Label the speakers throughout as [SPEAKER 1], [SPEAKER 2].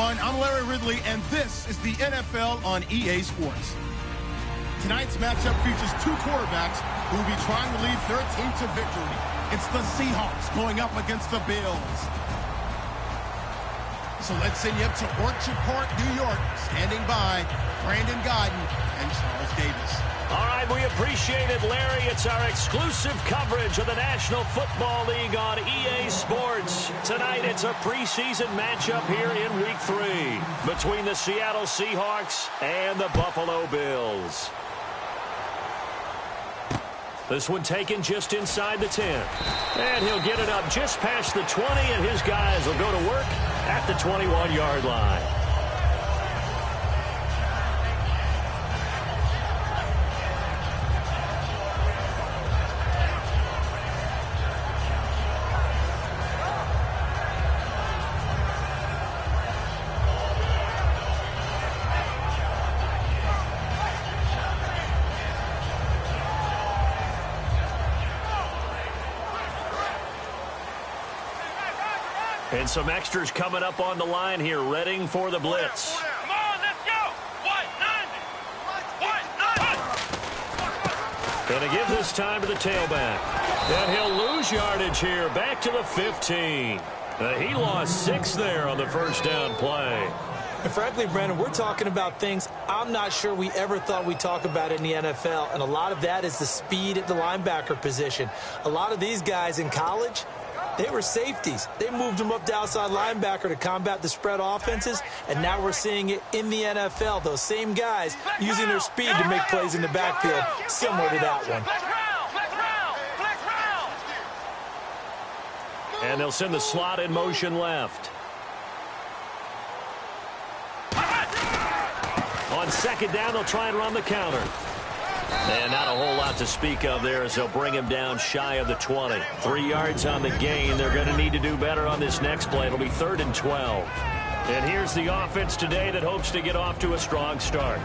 [SPEAKER 1] everyone. I'm Larry Ridley, and this is the NFL on EA Sports. Tonight's matchup features two quarterbacks who will be trying to lead their team to victory. It's the Seahawks going up against the Bills. So let's send you up to Orchard Park, New York. Standing by, Brandon Godden and Charles Davis.
[SPEAKER 2] All right, we appreciate it, Larry. It's our exclusive coverage of the National Football League on EA Sports. Tonight, it's a preseason matchup here in Week 3 between the Seattle Seahawks and the Buffalo Bills. This one taken just inside the 10. And he'll get it up just past the 20, and his guys will go to work at the 21-yard line. And some extras coming up on the line here, readying for the blitz.
[SPEAKER 3] Come on, let's go. White 90.
[SPEAKER 2] Going to give this time to the tailback. And he'll lose yardage here, back to the 15. He lost 6 there on the first down play.
[SPEAKER 4] And frankly, Brandon, we're talking about things I'm not sure we ever thought we'd talk about in the NFL. And a lot of that is the speed at the linebacker position. A lot of these guys in college, they were safeties. They moved them up to outside linebacker to combat the spread offenses, and now we're seeing it in the NFL. Those same guys using their speed to make plays in the backfield, similar to that one.
[SPEAKER 2] And they'll send the slot in motion left. On second down, they'll try and run the counter. And not a whole lot to speak of there as they'll bring him down shy of the 20. 3 yards on the gain. They're going to need to do better on this next play. It'll be 3rd and 12. And here's the offense today that hopes to get off to a strong start.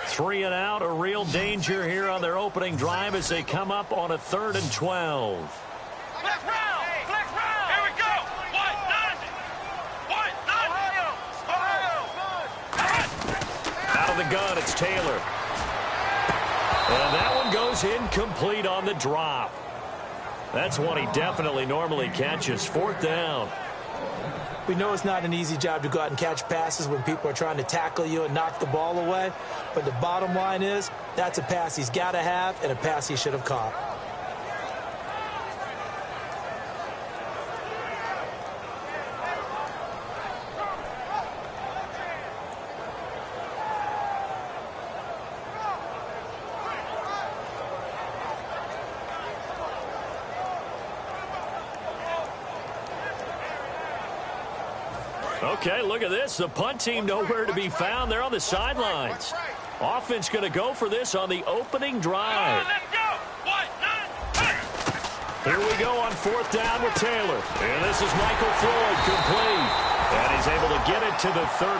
[SPEAKER 2] Three and out, a real danger here on their opening drive as they come up on a 3rd and 12.
[SPEAKER 3] Flex round. Here we go. White 90.
[SPEAKER 2] Out of the gun, it's Taylor. And that one goes incomplete on the drop. That's one he definitely normally catches. 4th down.
[SPEAKER 4] We know it's not an easy job to go out and catch passes when people are trying to tackle you and knock the ball away. But the bottom line is, that's a pass he's got to have and a pass he should have caught.
[SPEAKER 2] Okay, look at this. The punt team nowhere to be found. They're on the sidelines. Offense going to go for this on the opening drive. Here we go on 4th down with Taylor. And this is Michael Floyd complete. And he's able to get it to the 33.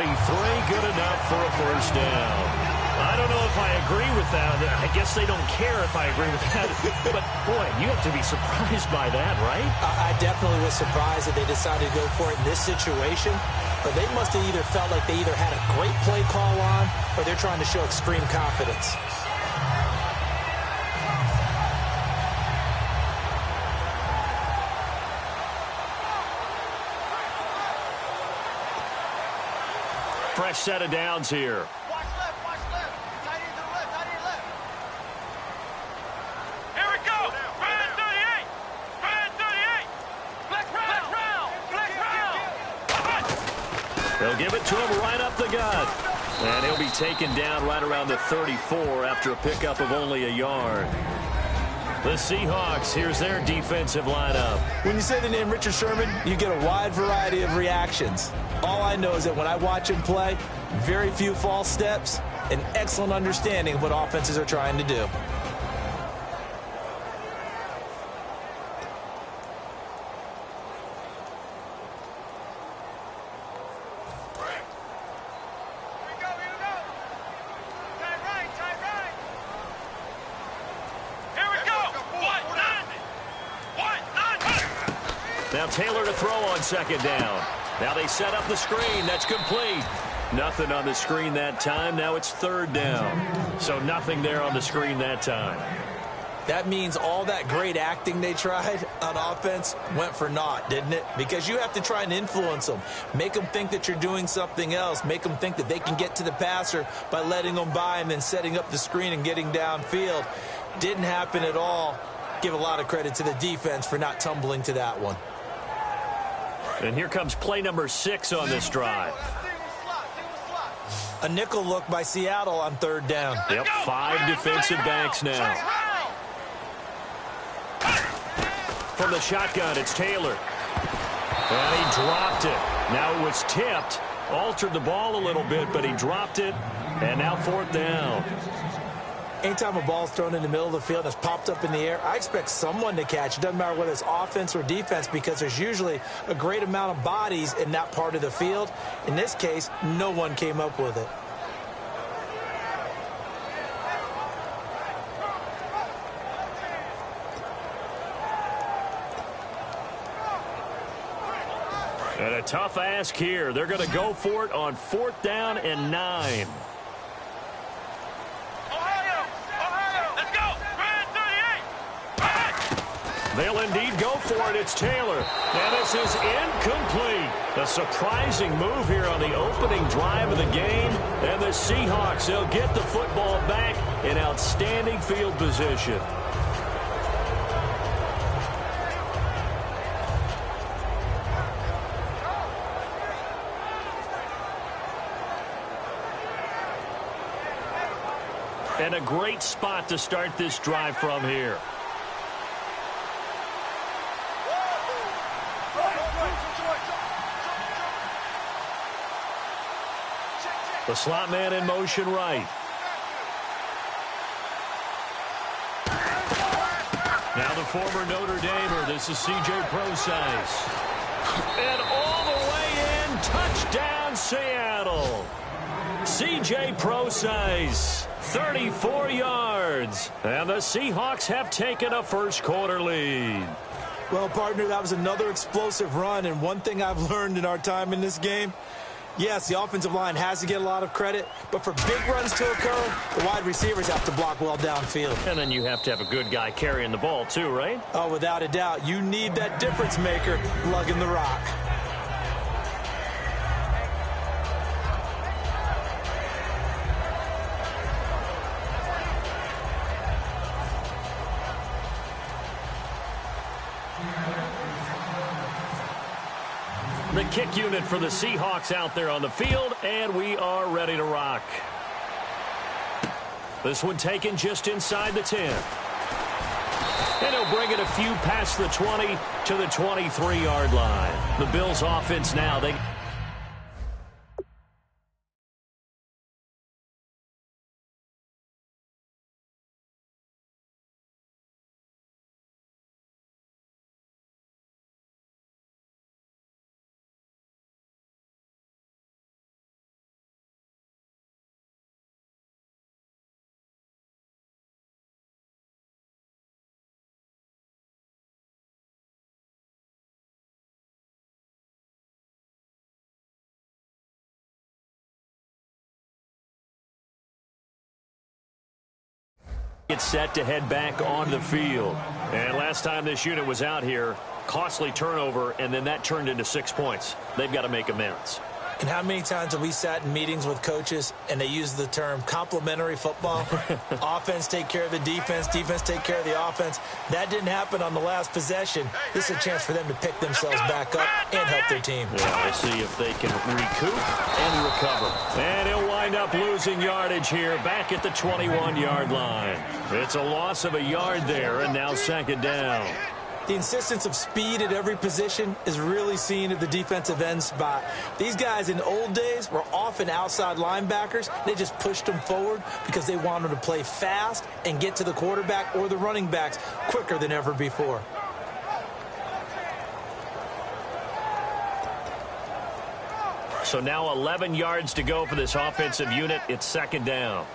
[SPEAKER 2] Good enough for a 1st down. I don't know if I agree with that. I guess they don't care if I agree with that. But, boy, you have to be surprised by that, right?
[SPEAKER 4] I definitely was surprised that they decided to go for it in this situation. But they must have either felt like they either had a great play call on or they're trying to show extreme confidence.
[SPEAKER 2] Fresh set of downs here. They'll give it to him right up the gut. And he'll be taken down right around the 34 after a pickup of only a yard. The Seahawks, here's their defensive lineup.
[SPEAKER 4] When you say the name Richard Sherman, you get a wide variety of reactions. All I know is that when I watch him play, very few false steps, an excellent understanding of what offenses are trying to do.
[SPEAKER 2] Now Taylor to throw on second down. Now they set up the screen. That's complete. Nothing on the screen that time. Now it's third down. So nothing there on the screen that time.
[SPEAKER 4] That means all that great acting they tried on offense went for naught, didn't it? Because you have to try and influence them. Make them think that you're doing something else. Make them think that they can get to the passer by letting them by and then setting up the screen and getting downfield. Didn't happen at all. Give a lot of credit to the defense for not tumbling to that one.
[SPEAKER 2] And here comes play number 6 on this drive.
[SPEAKER 4] A nickel look by Seattle on third down.
[SPEAKER 2] Yep, 5 defensive backs now. From the shotgun, it's Taylor. And he dropped it. Now it was tipped. Altered the ball a little bit, but he dropped it. And now fourth down.
[SPEAKER 4] Anytime a ball's thrown in the middle of the field and it's popped up in the air, I expect someone to catch. It doesn't matter whether it's offense or defense because there's usually a great amount of bodies in that part of the field. In this case, no one came up with it.
[SPEAKER 2] And a tough ask here. They're going to go for it on fourth down and 9.
[SPEAKER 3] Let's go. Grand 38.
[SPEAKER 2] They'll indeed go for it. It's Taylor. And this is incomplete. A surprising move here on the opening drive of the game. And the Seahawks, they'll get the football back in outstanding field position. And a great spot to start this drive from here. The slot man in motion right. Now the former Notre Damer. This is C.J. Procise. And all the way in. Touchdown, Seattle. C.J. Procise. 34 yards. And the Seahawks have taken a first-quarter lead.
[SPEAKER 4] Well, partner, that was another explosive run. And one thing I've learned in our time in this game, yes, the offensive line has to get a lot of credit, but for big runs to occur, the wide receivers have to block well downfield.
[SPEAKER 2] And then you have to have a good guy carrying the ball too, right?
[SPEAKER 4] Oh, without a doubt. You need that difference maker lugging the rock.
[SPEAKER 2] The kick unit for the Seahawks out there on the field, and we are ready to rock. This one taken just inside the 10. And he'll bring it a few past the 20 to the 23-yard line. The Bills offense now, they... It's set to head back on the field. And last time this unit was out here, costly turnover, and then that turned into 6 points. They've got to make amends.
[SPEAKER 4] And how many times have we sat in meetings with coaches and they use the term complementary football? Offense take care of the defense, defense take care of the offense. That didn't happen on the last possession. This is a chance for them to pick themselves back up and help their team.
[SPEAKER 2] Yeah, we'll see if they can recoup and recover. And he'll wind up losing yardage here back at the 21-yard line. It's a loss of a yard there, and now second down.
[SPEAKER 4] The insistence of speed at every position is really seen at the defensive end spot. These guys in the old days were often outside linebackers. They just pushed them forward because they wanted to play fast and get to the quarterback or the running backs quicker than ever before.
[SPEAKER 2] So now 11 yards to go for this offensive unit. It's second down.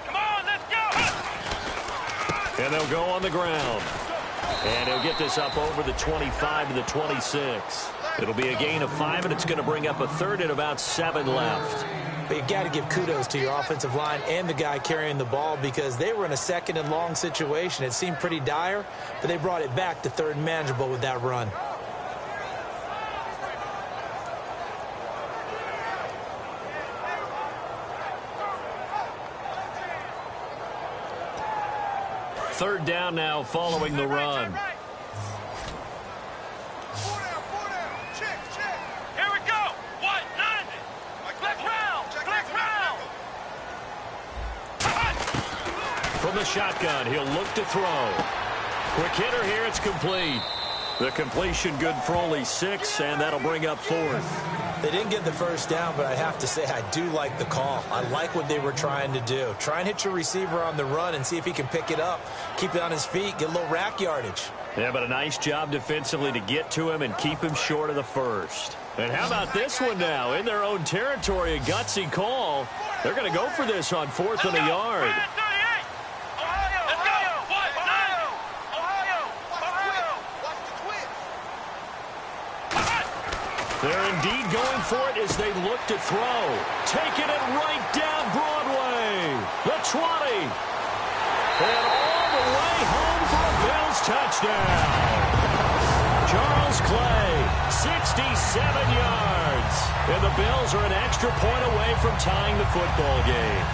[SPEAKER 3] Come on, let's go.
[SPEAKER 2] And they'll go on the ground. And he'll get this up over the 25 to the 26. It'll be a gain of 5, and it's going to bring up a third and about 7 left.
[SPEAKER 4] But you got to give kudos to your offensive line and the guy carrying the ball, because they were in a second and long situation. It seemed pretty dire, but they brought it back to third and manageable with that run.
[SPEAKER 2] Third down now following the run.
[SPEAKER 3] Here we go. 190. Flex round. Flex round.
[SPEAKER 2] From the shotgun, he'll look to throw. Quick hitter here, it's complete. The completion good for only 6, and that'll bring up 4th.
[SPEAKER 4] They didn't get the first down, but I have to say I do like the call. I like what they were trying to do. Try and hit your receiver on the run and see if he can pick it up, keep it on his feet, get a little rack yardage.
[SPEAKER 2] Yeah, but a nice job defensively to get to him and keep him short of the first. And how about this one now? In their own territory, a gutsy call. They're going to go for this on 4th and a yard. They're indeed going for it as they look to throw. Taking it right down Broadway. The 20. And all the way home for a Bills touchdown. Charles Clay, 67 yards. And the Bills are an extra point away from tying the football game.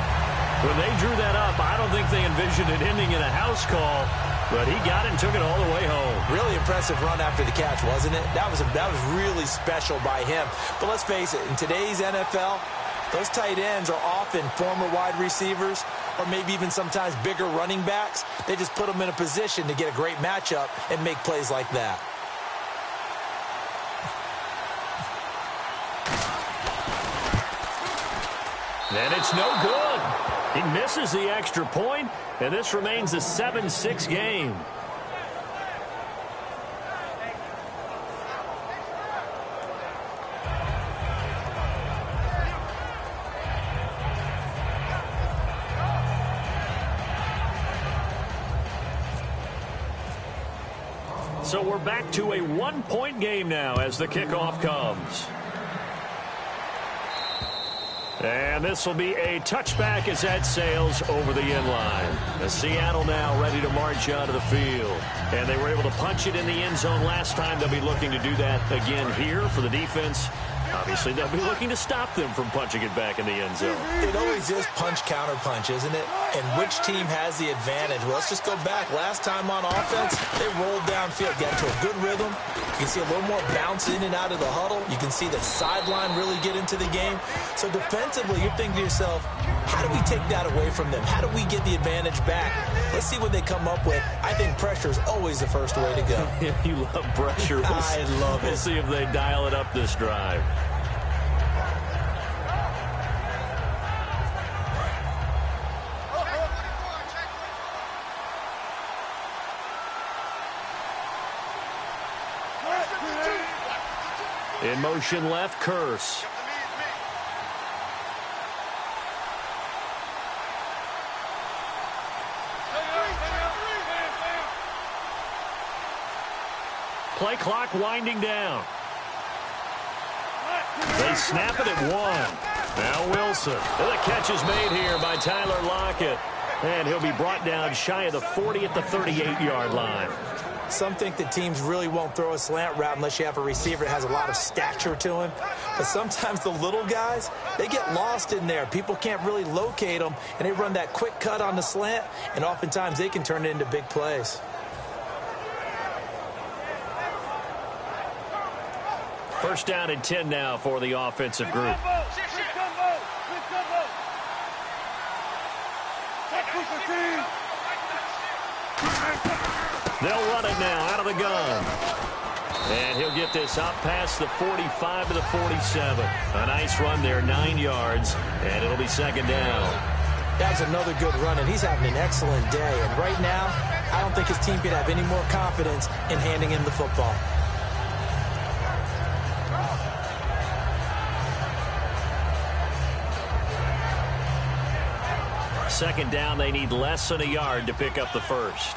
[SPEAKER 2] When they drew that up, I don't think they envisioned it ending in a house call. But he got it and took it all the way home.
[SPEAKER 4] Really impressive run after the catch, wasn't it? That was really special by him. But let's face it, in today's NFL, those tight ends are often former wide receivers or maybe even sometimes bigger running backs. They just put them in a position to get a great matchup and make plays like that.
[SPEAKER 2] And it's no good. He misses the extra point, and this remains a 7-6 game. So we're back to a one-point game now as the kickoff comes. And this will be a touchback as that sails over the end line. As Seattle now ready to march onto the field. And they were able to punch it in the end zone last time. They'll be looking to do that again here for the defense. Obviously, they'll be looking to stop them from punching it back in the end zone.
[SPEAKER 4] It always is punch-counter-punch, isn't it? And which team has the advantage? Well, let's just go back. Last time on offense, they rolled downfield, got into a good rhythm. You can see a little more bounce in and out of the huddle. You can see the sideline really get into the game. So defensively, you're thinking to yourself, how do we take that away from them? How do we get the advantage back? Let's see what they come up with. I think pressure is always the first way to go.
[SPEAKER 2] You love pressure.
[SPEAKER 4] I love it.
[SPEAKER 2] We'll see if they dial it up this drive. In motion left, Curse. Play clock winding down. They snap it at 1. Now Wilson. And the catch is made here by Tyler Lockett. And he'll be brought down shy of the 40 at the 38-yard line.
[SPEAKER 4] Some think that teams really won't throw a slant route unless you have a receiver that has a lot of stature to him. But sometimes the little guys, they get lost in there. People can't really locate them, and they run that quick cut on the slant, and oftentimes they can turn it into big plays.
[SPEAKER 2] First down and 10 now for the offensive group. They'll run it now out of the gun. And he'll get this up past the 45 to the 47. A nice run there, 9 yards, and it'll be second down.
[SPEAKER 4] That's another good run, and he's having an excellent day. And right now, I don't think his team could have any more confidence in handing him the football.
[SPEAKER 2] Second down, they need less than a yard to pick up the first.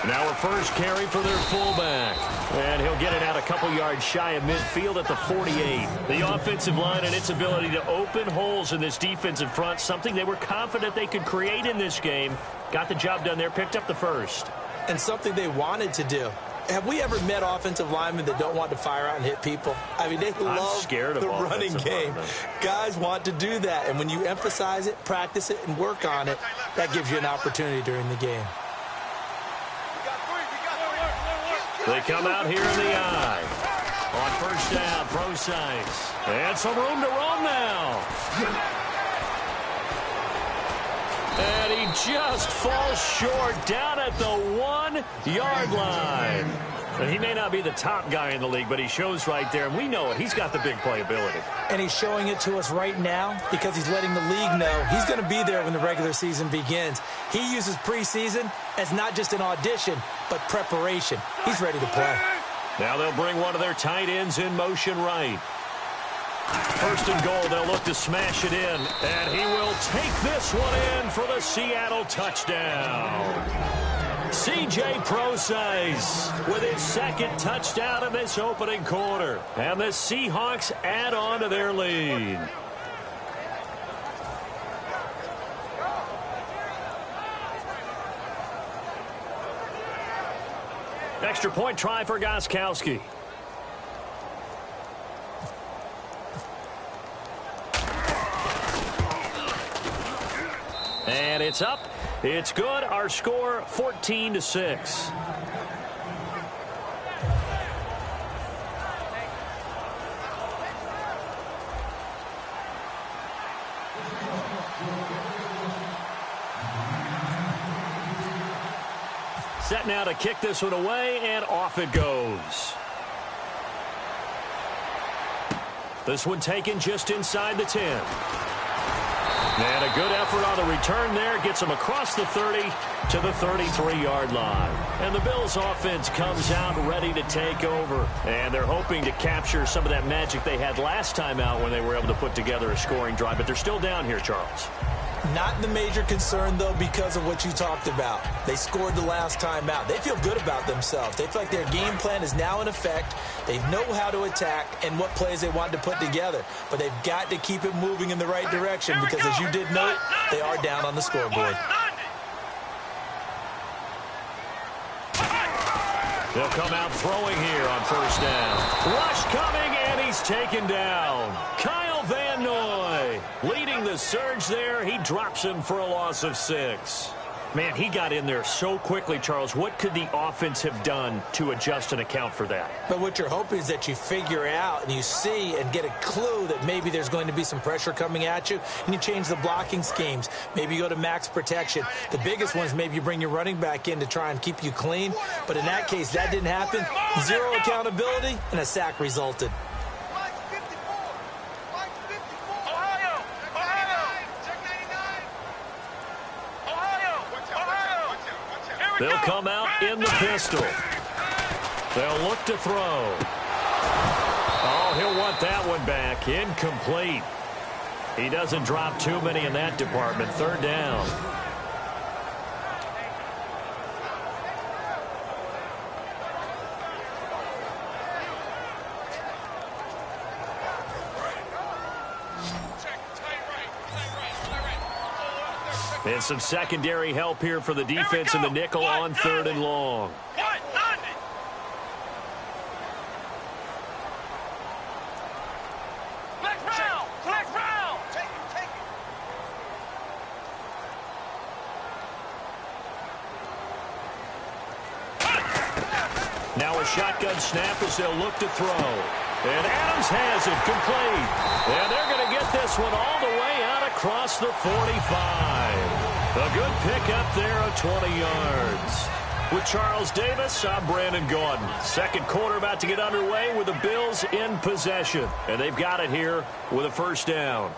[SPEAKER 2] Now a first carry for their fullback. And he'll get it out a couple yards shy of midfield at the 48. The offensive line and its ability to open holes in this defensive front, something they were confident they could create in this game. Got the job done there, picked up the first.
[SPEAKER 4] And something they wanted to do. Have we ever met offensive linemen that don't want to fire out and hit people? I mean, they love the running game. Guys want to do that. And when you emphasize it, practice it, and work on it, that gives you an opportunity during the game.
[SPEAKER 2] They come out here in the eye. On first down, Procyse. And some room to roam now. And he just falls short down at the 1-yard line. And he may not be the top guy in the league, but he shows right there, and we know it. He's got the big playability.
[SPEAKER 4] And he's showing it to us right now because he's letting the league know he's going to be there when the regular season begins. He uses preseason as not just an audition, but preparation. He's ready to play.
[SPEAKER 2] Now they'll bring one of their tight ends in motion right. First and goal, they'll look to smash it in, and he will take this one in for the Seattle touchdown. C.J. Procyse with his second touchdown in this opening quarter, and the Seahawks add on to their lead. Extra point try for Gostkowski. And it's up. It's good. Our score 14-6. Set now to kick this one away, and off it goes. This one taken just inside the 10. And a good effort on the return there. Gets him across the 30 to the 33-yard line. And the Bills' offense comes out ready to take over. And they're hoping to capture some of that magic they had last time out when they were able to put together a scoring drive. But they're still down here, Charles.
[SPEAKER 4] Not the major concern, though, because of what you talked about. They scored the last time out. They feel good about themselves. They feel like their game plan is now in effect. They know how to attack and what plays they want to put together. But they've got to keep it moving in the right direction because, as you did note, they are down on the scoreboard.
[SPEAKER 2] They'll come out throwing here on first down. Rush coming, and he's taken down. Kyle Van Noy leading the surge there. He drops him for a loss of 6. Man, he got in there so quickly, Charles. What could the offense have done to adjust and account for that?
[SPEAKER 4] But what you're hoping is that you figure out and you see and get a clue that maybe there's going to be some pressure coming at you, and you change the blocking schemes. Maybe you go to max protection. The biggest one is maybe you bring your running back in to try and keep you clean. But in that case, that didn't happen. Zero accountability, and a sack resulted.
[SPEAKER 2] They'll come out in the pistol. They'll look to throw. Oh, he'll want that one back. Incomplete. He doesn't drop too many in that department. Third down. And some secondary help here for the defense in the nickel on third and long. Now a shotgun snap as they'll look to throw. And Adams has it complete. And they're going to get this one all the way out across the 45. A good pickup there of 20 yards. With Charles Davis, I'm Brandon Gordon. Second quarter about to get underway with the Bills in possession. And they've got it here with a first down.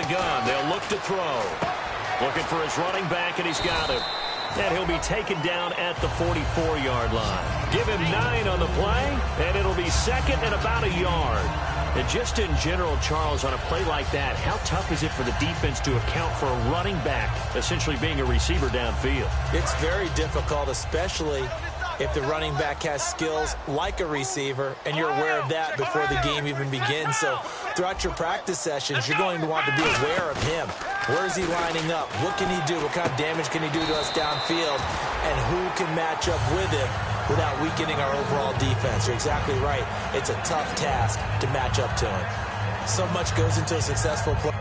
[SPEAKER 2] the gun. They'll look to throw. Looking for his running back, and he's got him. And he'll be taken down at the 44-yard line. Give him 9 on the play, and it'll be second and about a yard. And just in general, Charles, on a play like that, how tough is it for the defense to account for a running back essentially being a receiver downfield?
[SPEAKER 4] It's very difficult, especially if the running back has skills like a receiver, and you're aware of that before the game even begins. So throughout your practice sessions, you're going to want to be aware of him. Where is he lining up? What can he do? What kind of damage can he do to us downfield? And who can match up with him without weakening our overall defense? You're exactly right. It's a tough task to match up to him. So much goes into a successful play.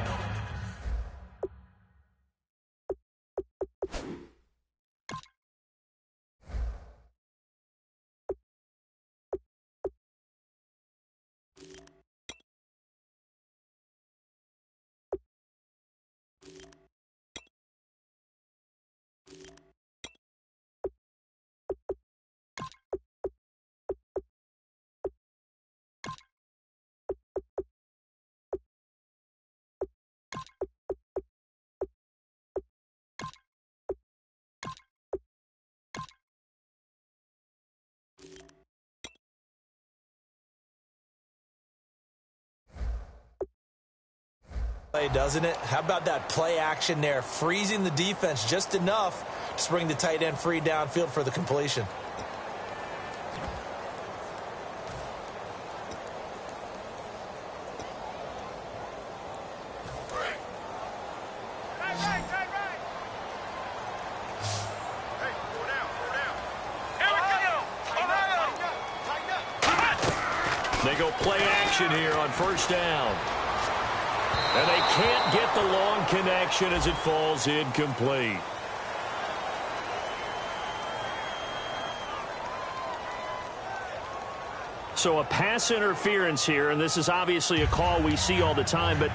[SPEAKER 4] Play, doesn't it? How about that play action there, freezing the defense just enough to bring the tight end free downfield for the completion.
[SPEAKER 2] They go play action here on first down. And they can't get the long connection as it falls incomplete. So a pass interference here, and this is obviously a call we see all the time, but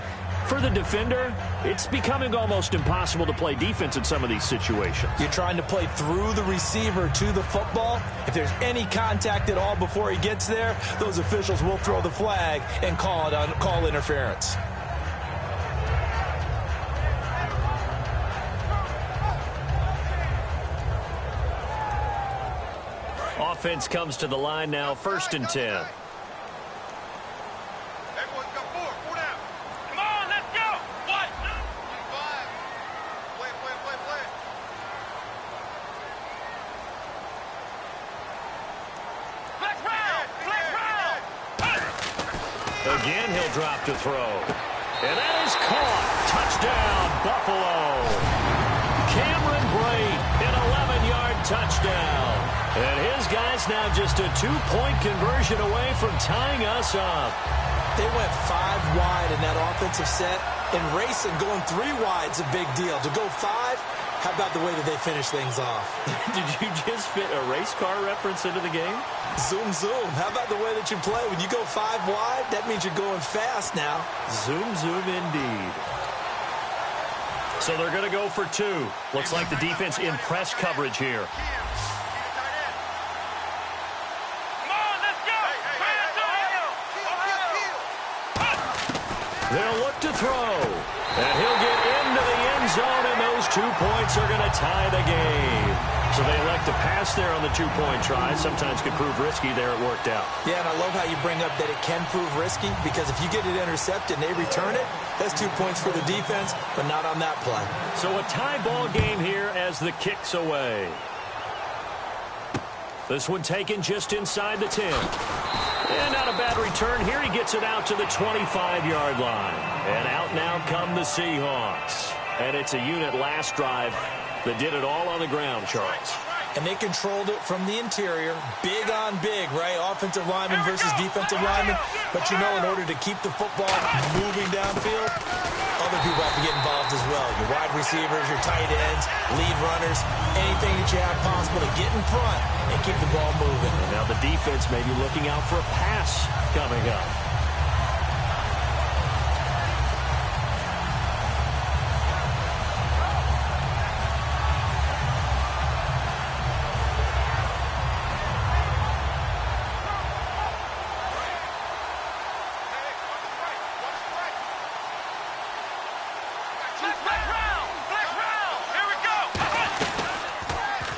[SPEAKER 2] for the defender, it's becoming almost impossible to play defense in some of these situations.
[SPEAKER 4] You're trying to play through the receiver to the football. If there's any contact at all before he gets there, those officials will throw the flag and call interference.
[SPEAKER 2] Offense comes to the line now, 1st and 10.
[SPEAKER 3] Everyone's got 4 down. Come on, let's go. 1, 2, 5. Play. Flex round.
[SPEAKER 2] Again, he'll drop to throw. And that is caught. Touchdown, Buffalo. Cameron Brate, an 11-yard touchdown. And his guys now just a 2-point conversion away from tying us up.
[SPEAKER 4] They went 5 wide in that offensive set. And racing, going 3 wide's a big deal. To go 5, how about the way that they finish things off?
[SPEAKER 2] Did you just fit a race car reference into the game?
[SPEAKER 4] Zoom, zoom. How about the way that you play? When you go 5 wide, that means you're going fast now.
[SPEAKER 2] Zoom, zoom indeed. So they're going to go for 2. Looks like the defense in press coverage here. They'll look to throw, and he'll get into the end zone, and those 2 points are going to tie the game. So they elect to pass there on the 2-point try. Sometimes could prove risky. There it worked out.
[SPEAKER 4] Yeah, and I love how you bring up that it can prove risky, because if you get it intercepted and they return it, that's 2 points for the defense, but not on that play.
[SPEAKER 2] So a tie ball game here as the kick's away. This one taken just inside the 10. And not a bad return here. He gets it out to the 25-yard line. And out now come the Seahawks. And it's a unit last drive that did it all on the ground, Charles.
[SPEAKER 4] And they controlled it from the interior. Big on big, right? Offensive lineman versus defensive lineman. But you know, in order to keep the football moving downfield, other people have to get involved as well. Your wide receivers, your tight ends, lead runners, anything that you have possible to get in front and keep the ball moving.
[SPEAKER 2] And now the defense may be looking out for a pass coming up.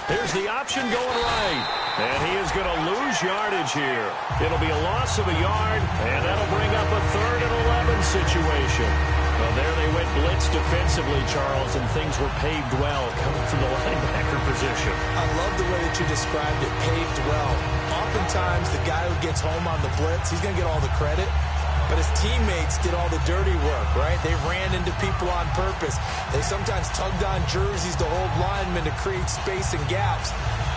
[SPEAKER 2] Here's the option going right. And he is going to lose yardage here. It'll be a loss of a yard, and that'll bring up a 3rd and 11 situation. Well, there they went blitz defensively, Charles, and things were paved well coming from the linebacker position.
[SPEAKER 4] I love the way that you described it, paved well. Oftentimes, the guy who gets home on the blitz, he's going to get all the credit. But his teammates did all the dirty work, right? They ran into people on purpose. They sometimes tugged on jerseys to hold linemen to create space and gaps.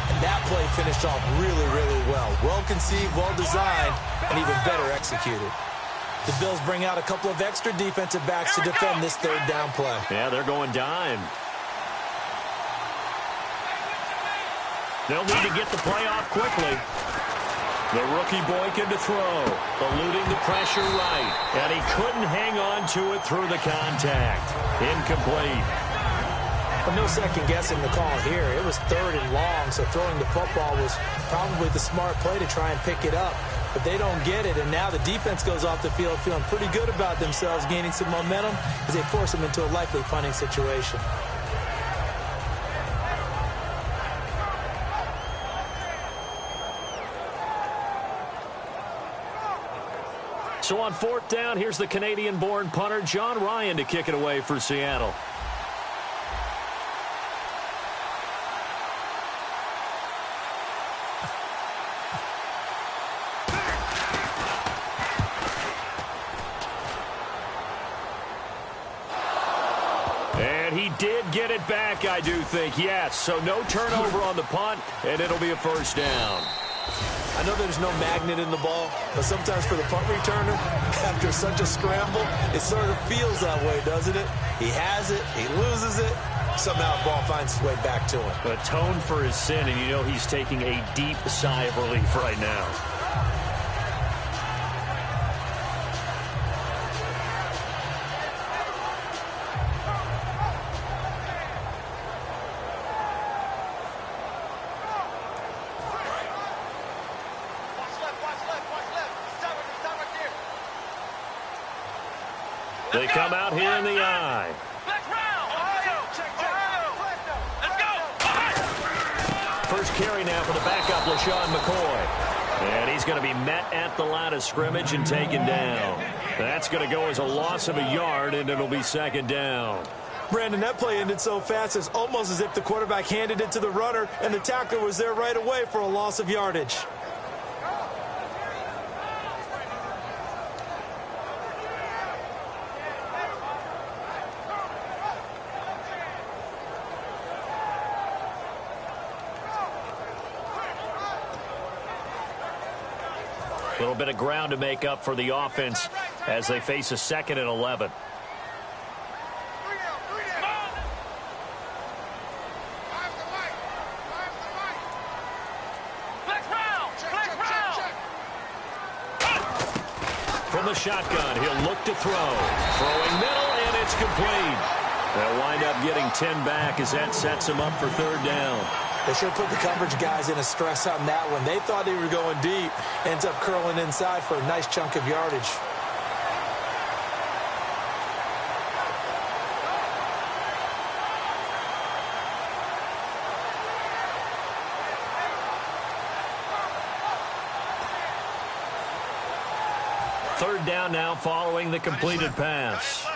[SPEAKER 4] And that play finished off really, really well. Well-conceived, well-designed, and even better executed. The Bills bring out a couple of extra defensive backs to defend this 3rd down play.
[SPEAKER 2] Yeah, they're going dime. They'll need to get the play off quickly. The rookie Boykin to throw, eluding the pressure right, and he couldn't hang on to it through the contact. Incomplete.
[SPEAKER 4] But no second guessing the call here. It was 3rd and long, so throwing the football was probably the smart play to try and pick it up. But they don't get it, and now the defense goes off the field feeling pretty good about themselves, gaining some momentum as they force them into a likely punting situation.
[SPEAKER 2] So on 4th down, here's the Canadian-born punter, John Ryan, to kick it away for Seattle. And he did get it back, I do think, yes. So no turnover on the punt, and it'll be a 1st down.
[SPEAKER 4] I know there's no magnet in the ball, but sometimes for the punt returner, after such a scramble, it sort of feels that way, doesn't it? He has it, he loses it, somehow the ball finds its way back to him.
[SPEAKER 2] Atone for his sin, and you know he's taking a deep sigh of relief right now. They come out here in the eye. First carry now for the backup, LaShawn McCoy. And he's going to be met at the line of scrimmage and taken down. That's going to go as a loss of a yard, and it'll be 2nd down.
[SPEAKER 4] Brandon, that play ended so fast, it's almost as if the quarterback handed it to the runner, and the tackler was there right away for a loss of yardage.
[SPEAKER 2] A little bit of ground to make up for the offense as they face a 2nd and 11. From the shotgun, he'll look to throw. Throwing middle, and it's complete. They'll wind up getting 10 back as that sets him up for 3rd down.
[SPEAKER 4] They should put the coverage guys in a stress on that one. They thought they were going deep. Ends up curling inside for a nice chunk of yardage.
[SPEAKER 2] Third down now following the completed pass.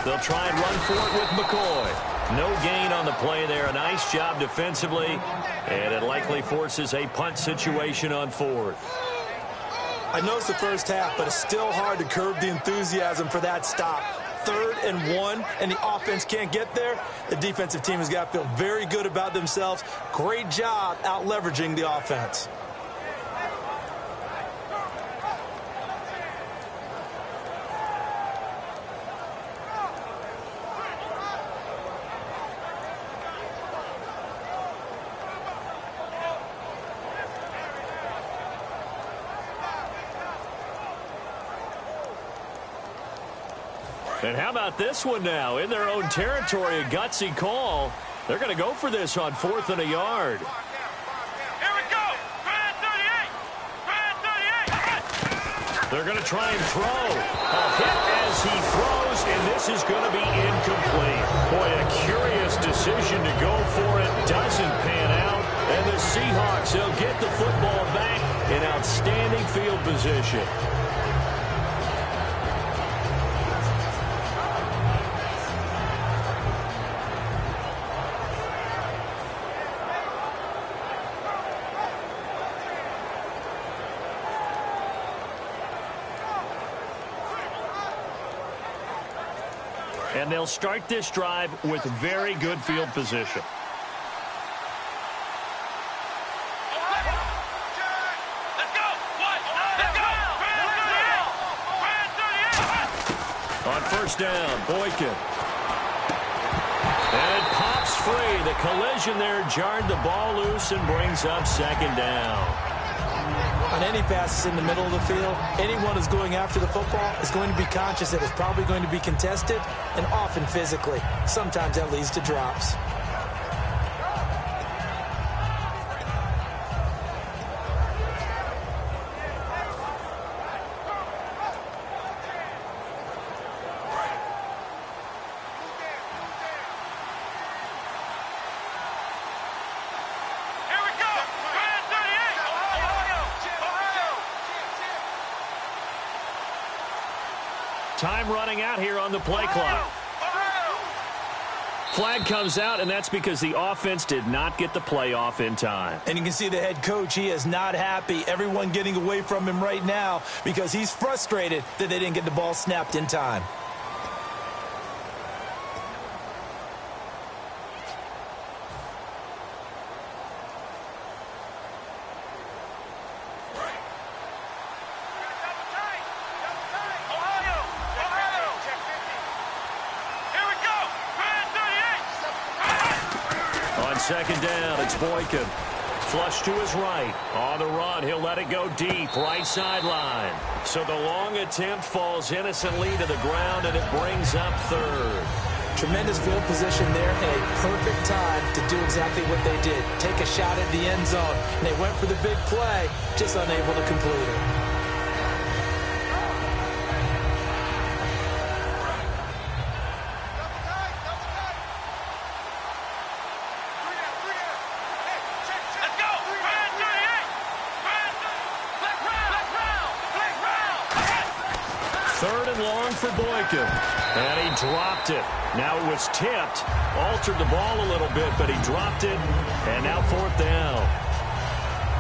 [SPEAKER 2] They'll try and run for it with McCoy. No gain on the play there. A nice job defensively. And it likely forces a punt situation on 4th.
[SPEAKER 4] I know it's the first half, but it's still hard to curb the enthusiasm for that stop. 3rd and 1, and the offense can't get there. The defensive team has got to feel very good about themselves. Great job out leveraging the offense.
[SPEAKER 2] And how about this one now? In their own territory, a gutsy call. They're going to go for this on 4th and a yard.
[SPEAKER 3] Here we go. 38.
[SPEAKER 2] They're going to try and throw. A hit as he throws, and this is going to be incomplete. Boy, a curious decision to go for it. Doesn't pan out. And the Seahawks, they'll get the football back in outstanding field position. And they'll start this drive with very good field position. On first down, Boykin. And it pops free. The collision there jarred the ball loose and brings up second down.
[SPEAKER 4] On any passes in the middle of the field, anyone who's going after the football is going to be conscious that it's probably going to be contested and often physically. Sometimes that leads to drops.
[SPEAKER 2] Time running out here on the play clock. Flag comes out, and that's because the offense did not get the play off in time.
[SPEAKER 4] And you can see the head coach, he is not happy. Everyone getting away from him right now because he's frustrated that they didn't get the ball snapped in time.
[SPEAKER 2] Second down, it's Boykin. Flush to his right. On the run, he'll let it go deep, right sideline. So the long attempt falls innocently to the ground, and it brings up third.
[SPEAKER 4] Tremendous field position there and a perfect time to do exactly what they did. Take a shot at the end zone. And they went for the big play, just unable to complete it.
[SPEAKER 2] Third and long for Boykin. And he dropped it. Now it was tipped. Altered the ball a little bit, but he dropped it. And now fourth down.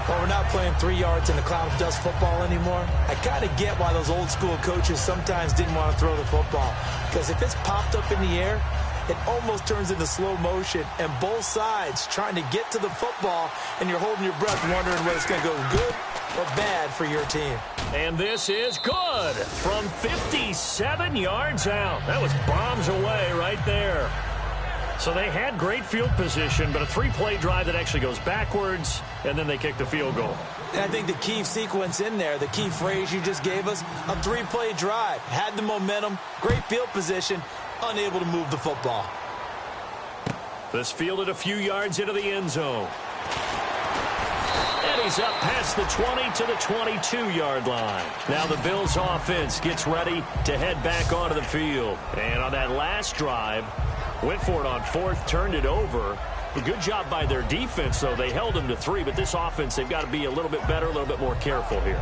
[SPEAKER 4] Well, we're not playing 3 yards in a cloud of dust football anymore. I kind of get why those old school coaches sometimes didn't want to throw the football. Because if it's popped up in the air, it almost turns into slow motion. And both sides trying to get to the football, and you're holding your breath wondering whether it's going to go good or bad for your team.
[SPEAKER 2] And this is good from 57 yards out. That was bombs away right there. So they had great field position, but a 3-play drive that actually goes backwards, and then they kick the field goal.
[SPEAKER 4] And I think the key sequence in there, the key phrase you just gave us, a 3-play drive. Had the momentum, great field position, unable to move the football.
[SPEAKER 2] This fielded a few yards into the end zone. And he's up past the 20 to the 22-yard line. Now the Bills' offense gets ready to head back onto the field. And on that last drive, went for it on fourth, turned it over. A good job by their defense, though. They held them to 3, but this offense, they've got to be a little bit better, a little bit more careful here.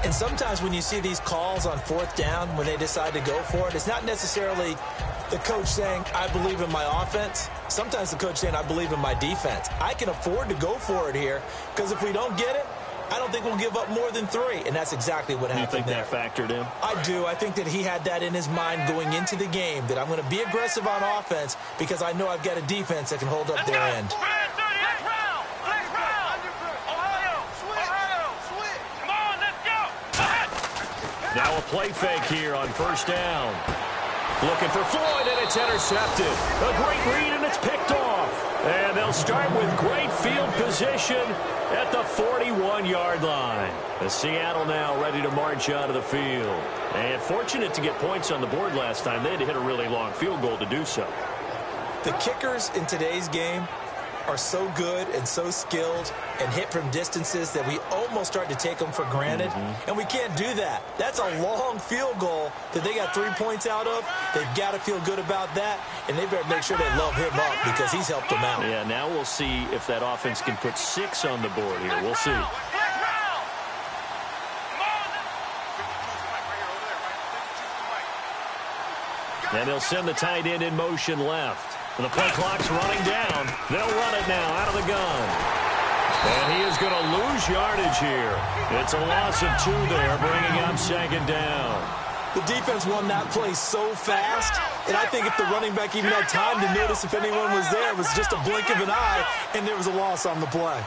[SPEAKER 4] And sometimes when you see these calls on fourth down, when they decide to go for it, it's not necessarily the coach saying, I believe in my offense. Sometimes the coach saying, I believe in my defense. I can afford to go for it here because if we don't get it, I don't think we'll give up more than 3. And that's exactly what happened there.
[SPEAKER 2] You think that factored in?
[SPEAKER 4] I do. I think that he had that in his mind going into the game, that I'm going to be aggressive on offense because I know I've got a defense that can hold up their end.
[SPEAKER 2] Now a play fake here on first down. Looking for Floyd, and it's intercepted. A great read, and it's picked off. And they'll start with great field position at the 41-yard line. The Seattle now ready to march out of the field. And fortunate to get points on the board last time. They had to hit a really long field goal to do so.
[SPEAKER 4] The kickers in today's game are so good and so skilled and hit from distances that we almost start to take them for granted, and we can't do that. That's a long field goal that they got 3 points out of. They've got to feel good about that, and they better make sure they love him up because he's helped them out.
[SPEAKER 2] Yeah, now we'll see if that offense can put 6 on the board here. We'll see. And they'll send the tight end in motion left. The play clock's running down. They'll run it now out of the gun. And he is going to lose yardage here. It's a loss of 2 there, bringing up 2nd down.
[SPEAKER 4] The defense won that play so fast, and I think if the running back even had time to notice if anyone was there, it was just a blink of an eye, and there was a loss on the play.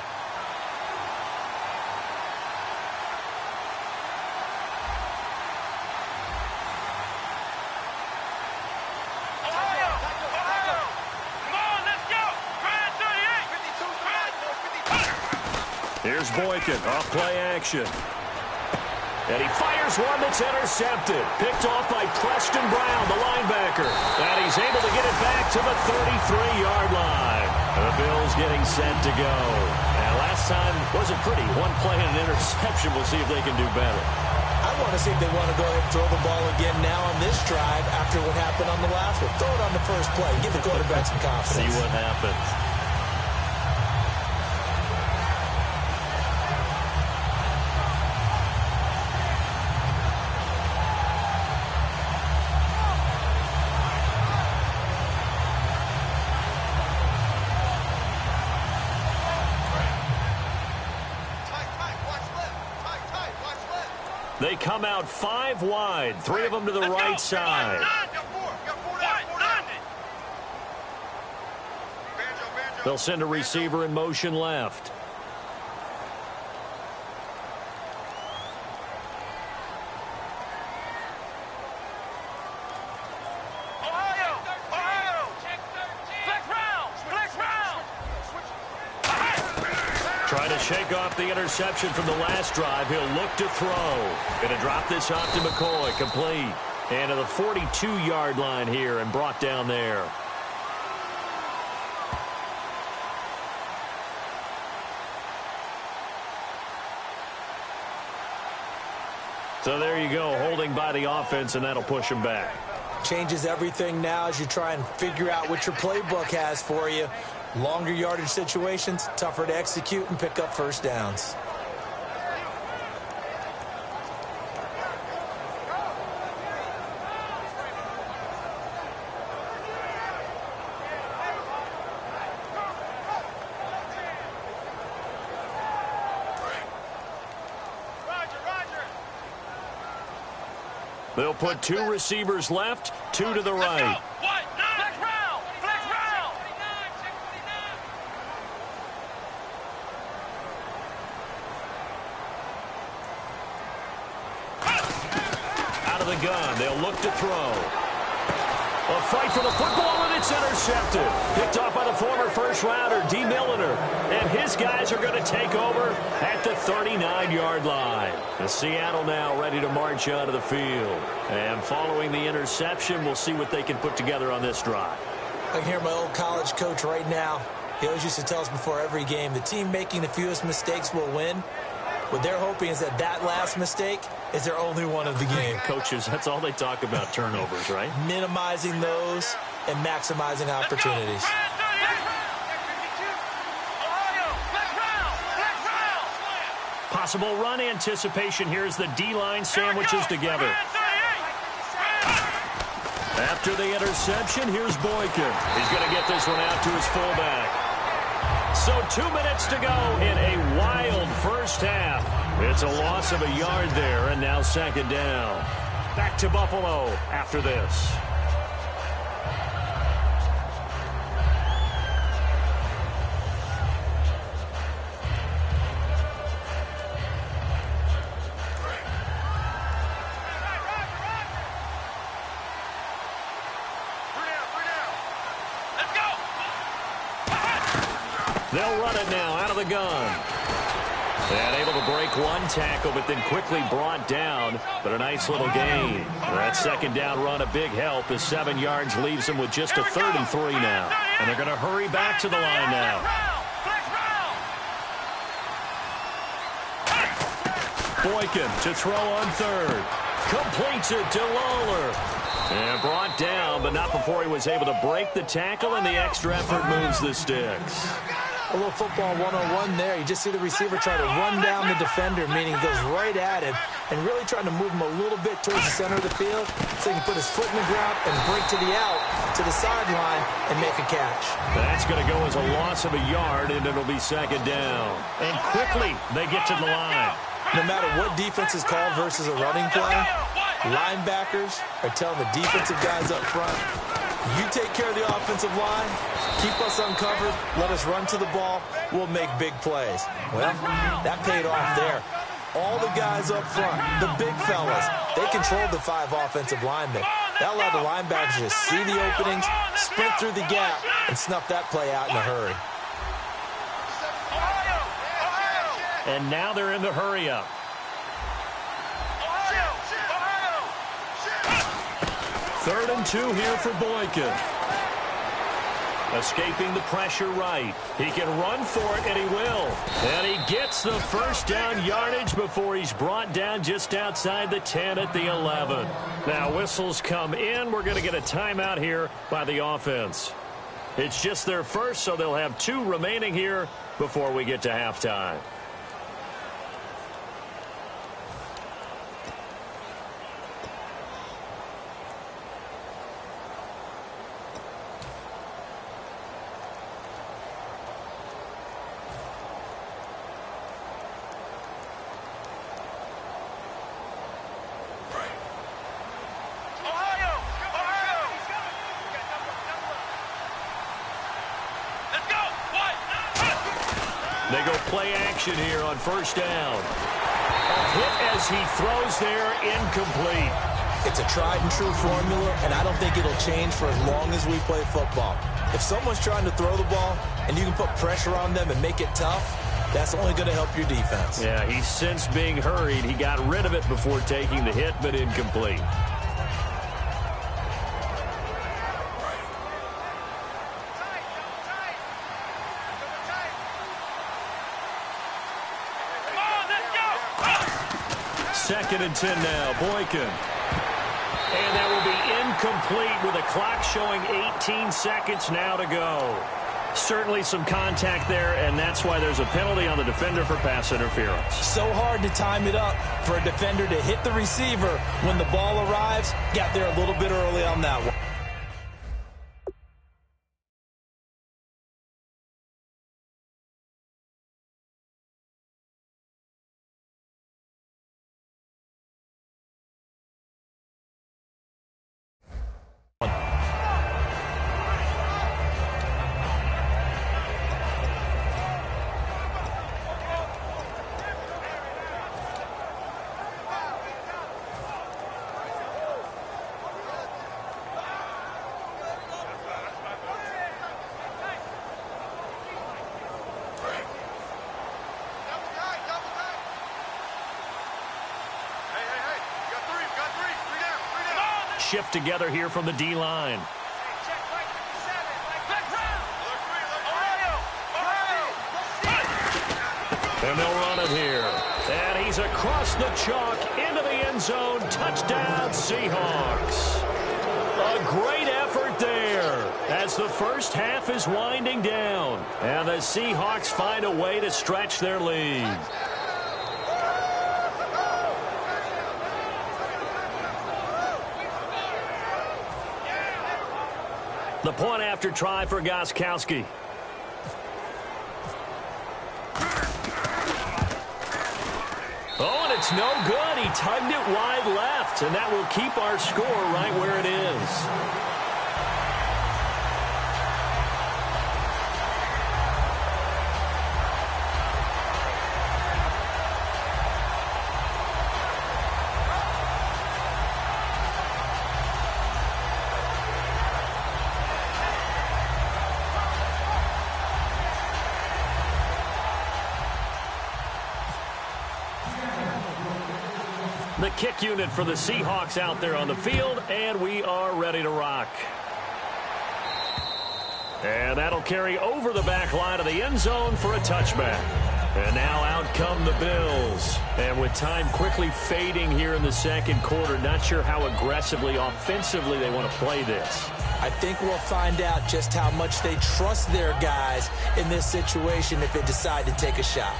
[SPEAKER 2] Here's Boykin off play action. And he fires one that's intercepted. Picked off by Preston Brown, the linebacker. And he's able to get it back to the 33-yard line. The Bills getting set to go. And last time wasn't pretty. One play and an interception. We'll see if they can do better.
[SPEAKER 4] I want to see if they want to go ahead and throw the ball again now on this drive after what happened on the last one. Throw it on the first play. Give the quarterback some confidence.
[SPEAKER 2] See what happens. They come out 5 wide, 3 of them to the right side. They'll send a receiver in motion left. Try to shake off the interception from the last drive. He'll look to throw. Going to drop this off to McCoy. Complete. And to the 42-yard line here and brought down there. So there you go, holding by the offense, and that'll push him back.
[SPEAKER 4] Changes everything now as you try and figure out what your playbook has for you. Longer yardage situations, tougher to execute and pick up first downs.
[SPEAKER 2] They'll put 2 receivers left, 2 to the right. Out of the gun, they'll look to throw. A fight for the football, and it's intercepted. Picked off by the former first-rounder, D. Milliner. And his guys are going to take over at the 39-yard line. The Seattle now ready to march onto the field. And following the interception, we'll see what they can put together on this drive.
[SPEAKER 4] I can hear my old college coach right now. He always used to tell us before every game, the team making the fewest mistakes will win. What they're hoping is that that last mistake is their only one of the game.
[SPEAKER 2] Coaches, that's all they talk about, turnovers, right?
[SPEAKER 4] Minimizing those and maximizing opportunities.
[SPEAKER 2] Possible run anticipation here as the D-line sandwiches together. After the interception, here's Boykin. He's going to get this one out to his fullback. So 2 minutes to go in a wild first half. It's a loss of a yard there, and now 2nd down. Back to Buffalo after this. They'll run it now out of the gun. And able to break one tackle, but then quickly brought down. But a nice little gain. That second down run, a big help, as 7 yards leaves them with just a 3rd and 3 now. And they're going to hurry back to the line now. Boykin to throw on 3rd. Completes it to Lawler. And brought down, but not before he was able to break the tackle, and the extra effort moves the sticks.
[SPEAKER 4] A little football 101 there. You just see the receiver try to run down the defender, meaning he goes right at him, and really trying to move him a little bit towards the center of the field so he can put his foot in the ground and break to the out, to the sideline, and make a catch.
[SPEAKER 2] That's going to go as a loss of a yard, and it'll be 2nd down. And quickly, they get to the line.
[SPEAKER 4] No matter what defense is called versus a running play, linebackers are telling the defensive guys up front, you take care of the offensive line, keep us uncovered, let us run to the ball, we'll make big plays. Well, that paid off there. All the guys up front, the big fellas, they controlled the 5 offensive linemen. That allowed the linebackers to see the openings, sprint through the gap, and snuff that play out in a hurry.
[SPEAKER 2] And now they're in the hurry-up. 3rd and 2 here for Boykin. Escaping the pressure right. He can run for it, and he will. And he gets the first down yardage before he's brought down just outside the 10 at the 11. Now whistles come in. We're going to get a timeout here by the offense. It's just their first, so they'll have 2 remaining here before we get to halftime. They go play action here on 1st down. A hit as he throws there, incomplete.
[SPEAKER 4] It's a tried and true formula, and I don't think it'll change for as long as we play football. If someone's trying to throw the ball and you can put pressure on them and make it tough, that's only going to help your defense.
[SPEAKER 2] Yeah, he's since being hurried. He got rid of it before taking the hit, but incomplete. Second and 10 now, Boykin. And that will be incomplete with a clock showing 18 seconds now to go. Certainly some contact there, and that's why there's a penalty on the defender for pass interference.
[SPEAKER 4] So hard to time it up for a defender to hit the receiver when the ball arrives. Got there a little bit early on that one.
[SPEAKER 2] Shift together here from the D-line. And they'll run it here. And he's across the chalk into the end zone. Touchdown, Seahawks. A great effort there as the first half is winding down. And the Seahawks find a way to stretch their lead. The point after try for Gostkowski. Oh, and it's no good. He tugged it wide left, and that will keep our score right where it is. The kick unit for the Seahawks out there on the field, and we are ready to rock. And that'll carry over the back line of the end zone for a touchback. And now out come the Bills. And with time quickly fading here in the second quarter, not sure how aggressively, offensively they want to play this.
[SPEAKER 4] I think we'll find out just how much they trust their guys in this situation if they decide to take a shot.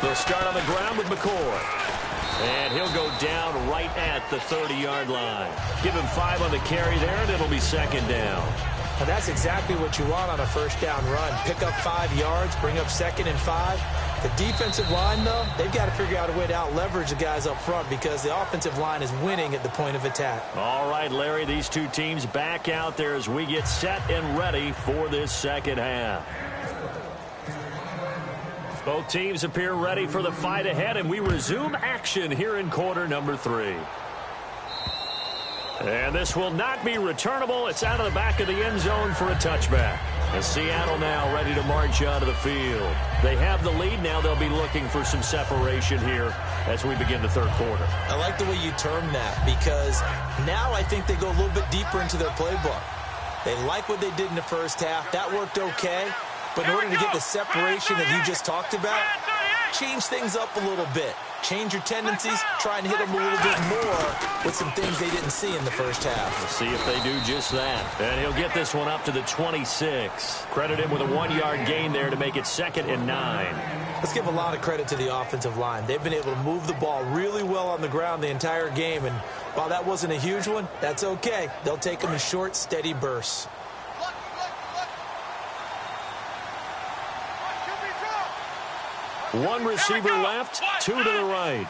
[SPEAKER 2] They'll start on the ground with McCoy. And he'll go down right at the 30-yard line. Give him 5 on the carry there, and it'll be second down.
[SPEAKER 4] And that's exactly what you want on a first down run. Pick up 5 yards, bring up 2nd and 5. The defensive line, though, they've got to figure out a way to out-leverage the guys up front because the offensive line is winning at the point of attack.
[SPEAKER 2] All right, Larry, these two teams back out there as we get set and ready for this second half. Both teams appear ready for the fight ahead, and we resume action here in quarter number 3. And this will not be returnable. It's out of the back of the end zone for a touchback. And Seattle now ready to march onto the field. They have the lead. Now they'll be looking for some separation here as we begin the third quarter.
[SPEAKER 4] I like the way you term that because now I think they go a little bit deeper into their playbook. They like what they did in the first half. That worked okay. But in order to get the separation that you just talked about, change things up a little bit. Change your tendencies, try and hit them a little bit more with some things they didn't see in the first half.
[SPEAKER 2] We'll see if they do just that. And he'll get this one up to the 26. Credit him with a 1-yard gain there to make it 2nd and 9.
[SPEAKER 4] Let's give a lot of credit to the offensive line. They've been able to move the ball really well on the ground the entire game. And while that wasn't a huge one, that's okay. They'll take them in short, steady bursts.
[SPEAKER 2] One receiver left, 2 to the right.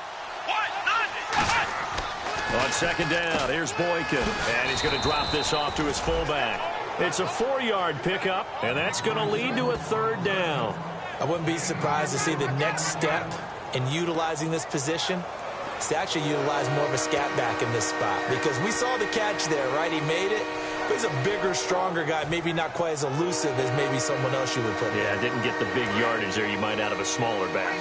[SPEAKER 2] On second down, here's Boykin. And he's going to drop this off to his fullback. It's a 4-yard pickup, and that's going to lead to a 3rd down.
[SPEAKER 4] I wouldn't be surprised to see the next step in utilizing this position is to actually utilize more of a scat back in this spot. Because we saw the catch there, right? He made it. But he's a bigger, stronger guy, maybe not quite as elusive as maybe someone else you would put.
[SPEAKER 2] Yeah, didn't get the big yardage there you might out of a smaller back.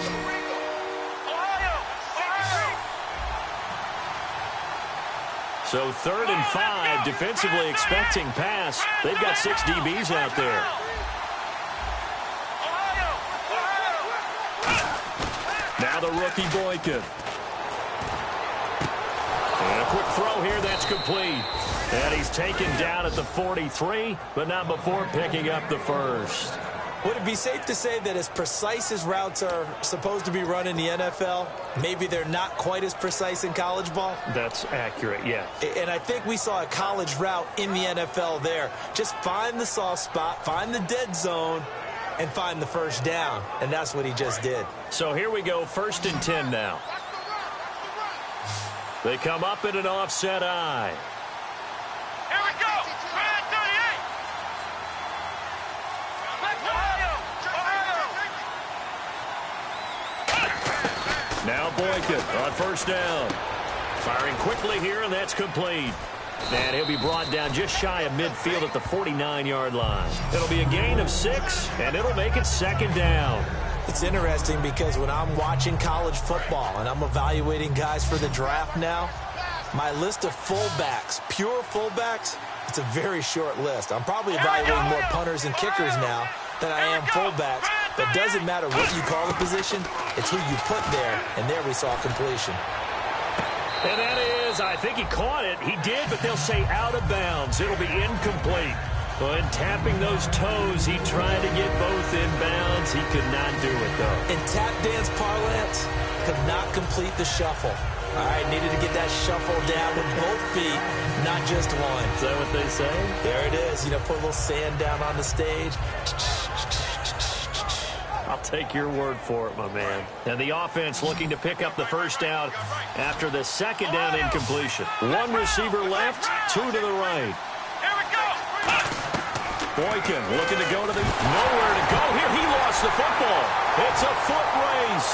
[SPEAKER 2] So 3rd and 5, defensively expecting pass. They've got 6 DBs out there. Now the rookie Boykin. And a quick throw here, that's complete. And he's taken down at the 43, but not before picking up the 1st.
[SPEAKER 4] Would it be safe to say that as precise as routes are supposed to be run in the NFL, maybe they're not quite as precise in college ball?
[SPEAKER 2] That's accurate, yeah.
[SPEAKER 4] And I think we saw a college route in the NFL there. Just find the soft spot, find the dead zone, and find the 1st down. And that's what he just did.
[SPEAKER 2] So here we go, 1st and 10 now. They come up in an offset eye.
[SPEAKER 3] Here we go. Red 38.
[SPEAKER 2] Now Boykin on 1st down. Firing quickly here, and that's complete. And he'll be brought down just shy of midfield at the 49-yard line. It'll be a gain of 6, and it'll make it 2nd down.
[SPEAKER 4] It's interesting because when I'm watching college football and I'm evaluating guys for the draft now, my list of fullbacks, pure fullbacks, it's a very short list. I'm probably evaluating more punters and kickers now than I am fullbacks. But it doesn't matter what you call the position, it's who you put there, and there we saw completion.
[SPEAKER 2] And that is, I think he caught it. He did, but they'll say out of bounds. It'll be incomplete. When tapping those toes, he tried to get both in bounds. He could not do it, though.
[SPEAKER 4] In tap dance parlance, could not complete the shuffle. All right, needed to get that shuffle down with both feet, not just one.
[SPEAKER 2] Is that what they say?
[SPEAKER 4] There it is. You know, put a little sand down on the stage.
[SPEAKER 2] I'll take your word for it, my man. And the offense looking to pick up the 1st down after the 2nd down incompletion. One receiver left, two to the right.
[SPEAKER 3] Here we go.
[SPEAKER 2] Boykin looking to go to the... Nowhere to go here. He lost the football. It's a foot race.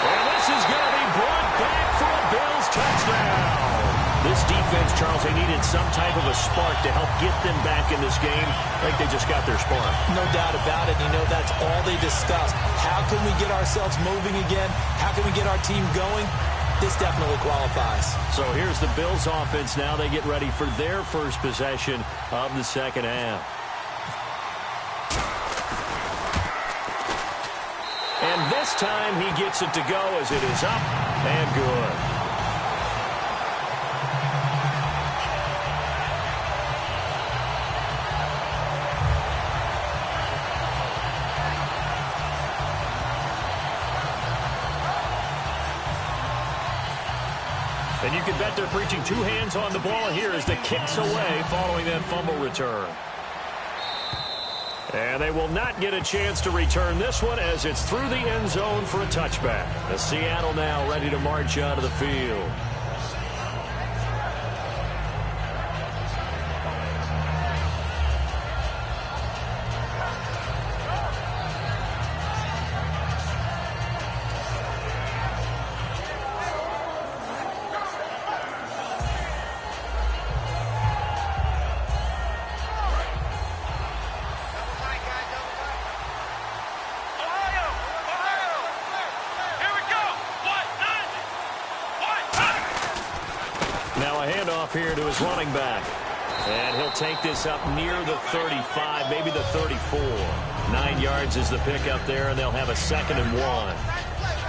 [SPEAKER 2] And this is going to be brought back for a Bills touchdown. This defense, Charles, they needed some type of a spark to help get them back in this game. Like they just got their spark.
[SPEAKER 4] No doubt about it. You know, that's all they discussed. How can we get ourselves moving again? How can we get our team going? This definitely qualifies.
[SPEAKER 2] So here's the Bills offense now. They get ready for their first possession of the second half. And this time he gets it to go as it is up and good. And you can bet they're preaching two hands on the ball here as the kick's away following that fumble return. And they will not get a chance to return this one as it's through the end zone for a touchback. The Seattle now ready to march out of the field. Here to his running back. And he'll take this up near the 35, maybe the 34. 9 yards is the pickup there, and they'll have a 2nd and 1.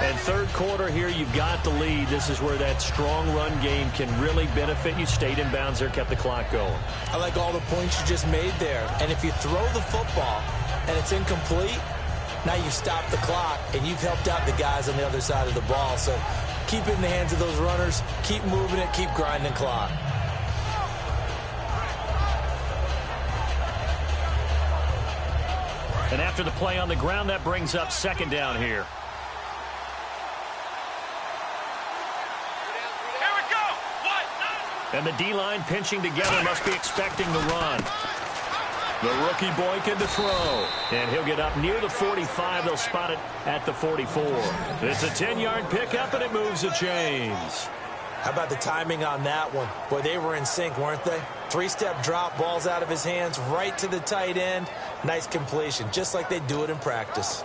[SPEAKER 2] And third quarter here, you've got the lead. This is where that strong run game can really benefit you. Stayed in bounds there, kept the clock going.
[SPEAKER 4] I like all the points you just made there. And if you throw the football and it's incomplete, now you stop the clock, and you've helped out the guys on the other side of the ball. So keep it in the hands of those runners. Keep moving it. Keep grinding clock.
[SPEAKER 2] And after the play on the ground, that brings up 2nd down here.
[SPEAKER 3] Here we go. What?
[SPEAKER 2] And the D-line pinching together, must be expecting the run. The rookie Boykin to throw. And he'll get up near the 45. They'll spot it at the 44. It's a 10-yard pickup, and it moves the chains.
[SPEAKER 4] How about the timing on that one? Boy, they were in sync, weren't they? 3-step drop, balls out of his hands, right to the tight end. Nice completion, just like they do it in practice.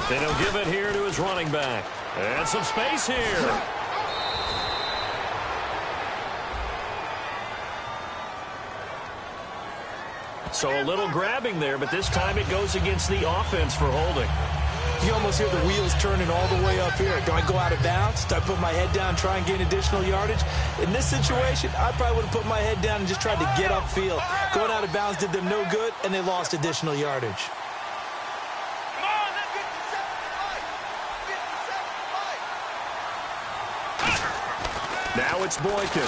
[SPEAKER 2] Then he'll give it here to his running back. And some space here. So a little grabbing there, but this time it goes against the offense for holding.
[SPEAKER 4] You almost hear the wheels turning all the way up here. Do I go out of bounds? Do I put my head down, try and gain additional yardage? In this situation, I probably would have put my head down and just tried to get upfield. Going out of bounds did them no good, and they lost additional yardage.
[SPEAKER 2] Now it's Boykin.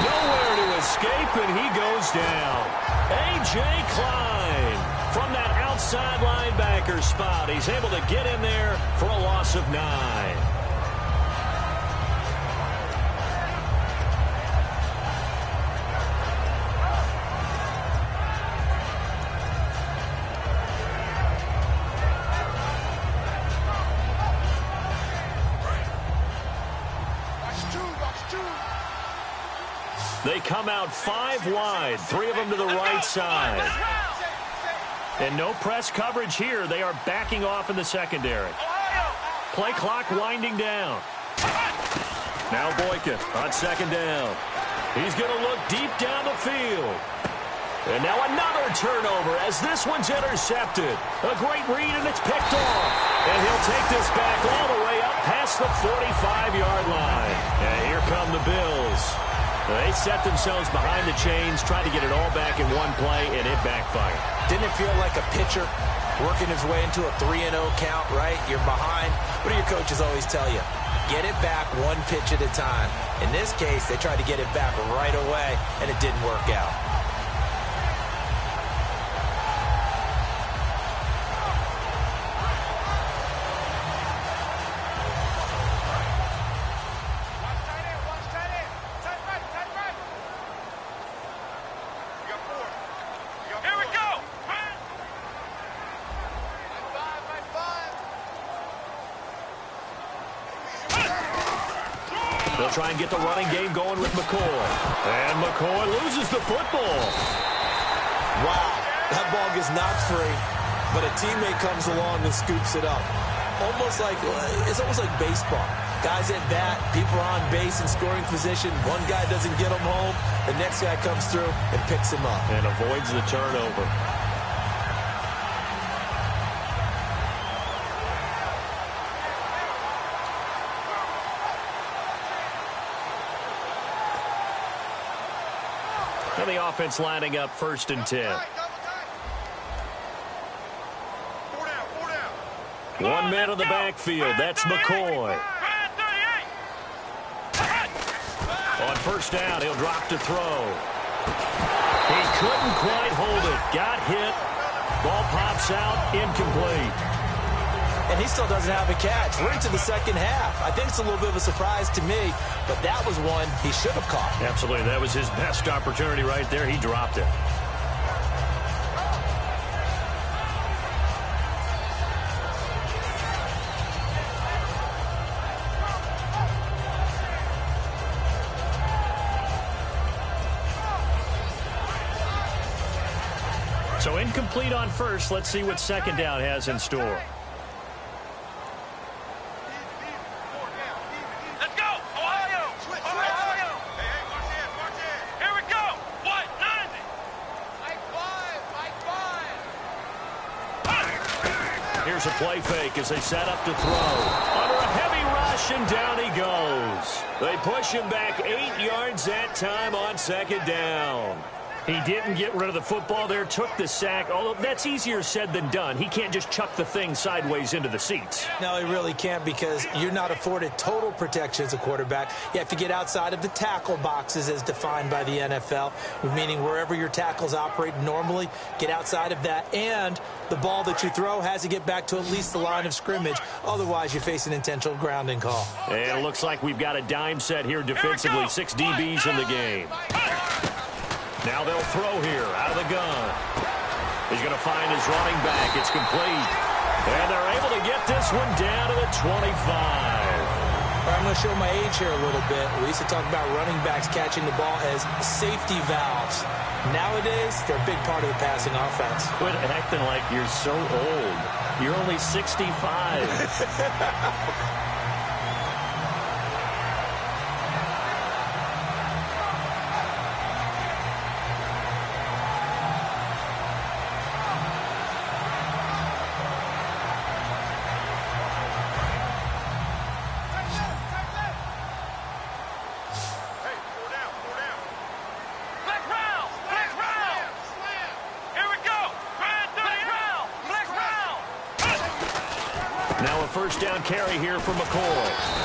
[SPEAKER 2] Nowhere to escape, and he goes down. A.J. Klein from that outside linebacker spot. He's able to get in there for a loss of 9. They come out 5 wide, 3 of them to the right side. And no press coverage here. They are backing off in the secondary. Play clock winding down. Now Boykin on 2nd down. He's going to look deep down the field. And now another turnover as this one's intercepted. A great read, and it's picked off. And he'll take this back all the way up past the 45-yard line. And here come the Bills. They set themselves behind the chains, tried to get it all back in one play, and it backfired.
[SPEAKER 4] Didn't it feel like a pitcher working his way into a 3-0 count, right? You're behind. What do your coaches always tell you? Get it back one pitch at a time. In this case, they tried to get it back right away, and it didn't work out.
[SPEAKER 2] They'll try and get the running game going with McCoy. And McCoy loses the football.
[SPEAKER 4] Wow, that ball gets knocked free, but a teammate comes along and scoops it up. It's almost like baseball. Guys at bat, people are on base in scoring position. One guy doesn't get him home. The next guy comes through and picks him up.
[SPEAKER 2] And avoids the turnover. And the offense lining up 1st and 10. 1 man in the backfield. That's McCoy. On 1st down, he'll drop to throw. He couldn't quite hold it. Got hit. Ball pops out. Incomplete.
[SPEAKER 4] And he still doesn't have a catch. We're into the second half. I think it's a little bit of a surprise to me, but that was one he should have caught.
[SPEAKER 2] Absolutely. That was his best opportunity right there. He dropped it. So incomplete on 1st. Let's see what 2nd down has in store. Here's a play fake as they set up to throw. Under a heavy rush, and down he goes. They push him back 8 yards that time on 2nd down. He didn't get rid of the football there, took the sack, although that's easier said than done. He can't just chuck the thing sideways into the seats.
[SPEAKER 4] No, he really can't, because you're not afforded total protection as a quarterback. You have to get outside of the tackle boxes as defined by the NFL, meaning wherever your tackles operate normally, get outside of that, and the ball that you throw has to get back to at least the line of scrimmage. Otherwise, you face an intentional grounding call.
[SPEAKER 2] And it looks like we've got a dime set here defensively. 6 DBs in the game. Now they'll throw here out of the gun. He's going to find his running back. It's complete. And they're able to get this one down to the 25.
[SPEAKER 4] I'm going to show my age here a little bit. We used to talk about running backs catching the ball as safety valves. Nowadays, they're a big part of the passing offense.
[SPEAKER 2] Quit acting like you're so old. You're only 65. Now a 1st down carry here for McCoy.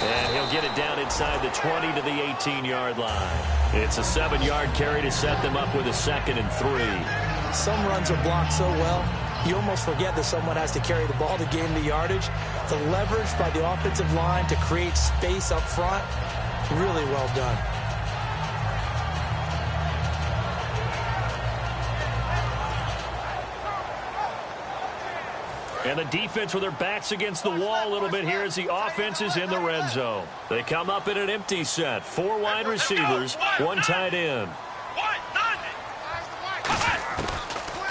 [SPEAKER 2] And he'll get it down inside the 20 to the 18-yard line. It's a 7-yard carry to set them up with a 2nd and 3.
[SPEAKER 4] Some runs are blocked so well, you almost forget that someone has to carry the ball to gain the yardage. The leverage by the offensive line to create space up front, really well done.
[SPEAKER 2] And the defense with their backs against the wall a little bit here as the offense is in the red zone. They come up in an empty set. 4 wide receivers, 1 tight end.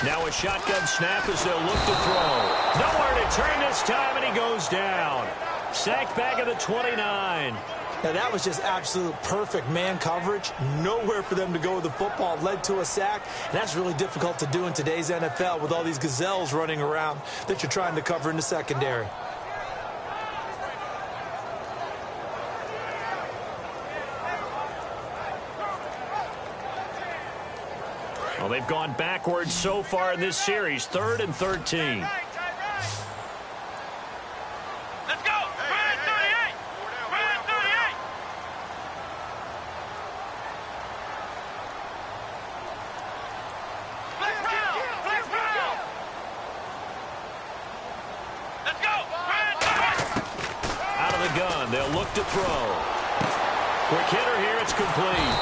[SPEAKER 2] Now a shotgun snap as they'll look to throw. Nowhere to turn this time, and he goes down. Sacked back at the 29.
[SPEAKER 4] Now, that was just absolute perfect man coverage. Nowhere for them to go with the football. Led to a sack. And that's really difficult to do in today's NFL with all these gazelles running around that you're trying to cover in the secondary.
[SPEAKER 2] Well, they've gone backwards so far in this series. 3rd and 13.
[SPEAKER 3] Let's go.
[SPEAKER 2] run. They'll look to throw. Quick hitter here. It's complete.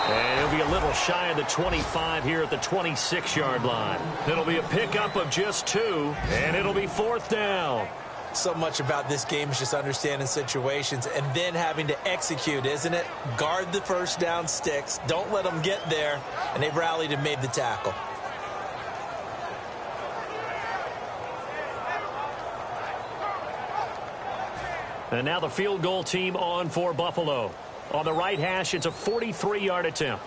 [SPEAKER 2] And it'll be a little shy of the 25 here at the 26-yard line. It'll be a pickup of just 2, and it'll be 4th down.
[SPEAKER 4] So much about this game is just understanding situations and then having to execute, isn't it? Guard the first down sticks. Don't let them get there. And they rallied and made the tackle.
[SPEAKER 2] And now the field goal team on for Buffalo. On the right hash, it's a 43-yard attempt.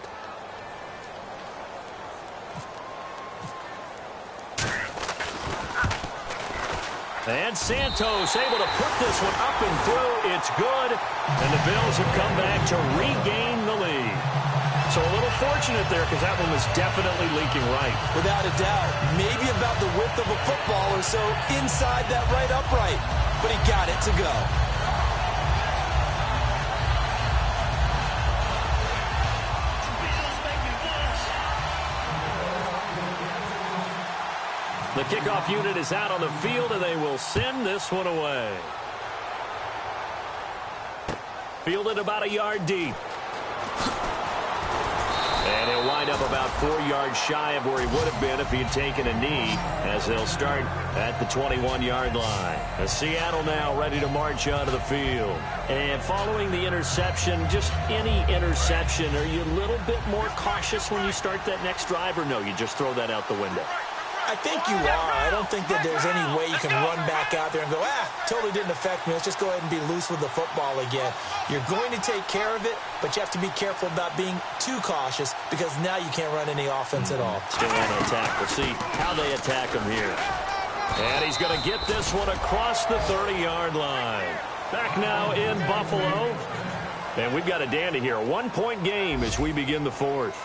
[SPEAKER 2] And Santos able to put this one up and through. It's good. And the Bills have come back to regain the lead. So a little fortunate there because that one was definitely leaking right.
[SPEAKER 4] Without a doubt. Maybe about the width of a football or so inside that right upright. But he got it to go.
[SPEAKER 2] The kickoff unit is out on the field, and they will send this one away. Fielded about a yard deep. And he'll wind up about 4 yards shy of where he would have been if he had taken a knee, as they'll start at the 21-yard line. As Seattle now ready to march onto the field. And following the interception, just any interception, are you a little bit more cautious when you start that next drive, or no, you just throw that out the window?
[SPEAKER 4] I think you are. I don't think that there's any way you can run back out there and go, totally didn't affect me. Let's just go ahead and be loose with the football again. You're going to take care of it, but you have to be careful about being too cautious because now you can't run any offense at all.
[SPEAKER 2] Still on attack. We'll see how they attack him here. And he's going to get this one across the 30-yard line. Back now in Buffalo. And we've got a dandy here. A 1-point game as we begin the 4th.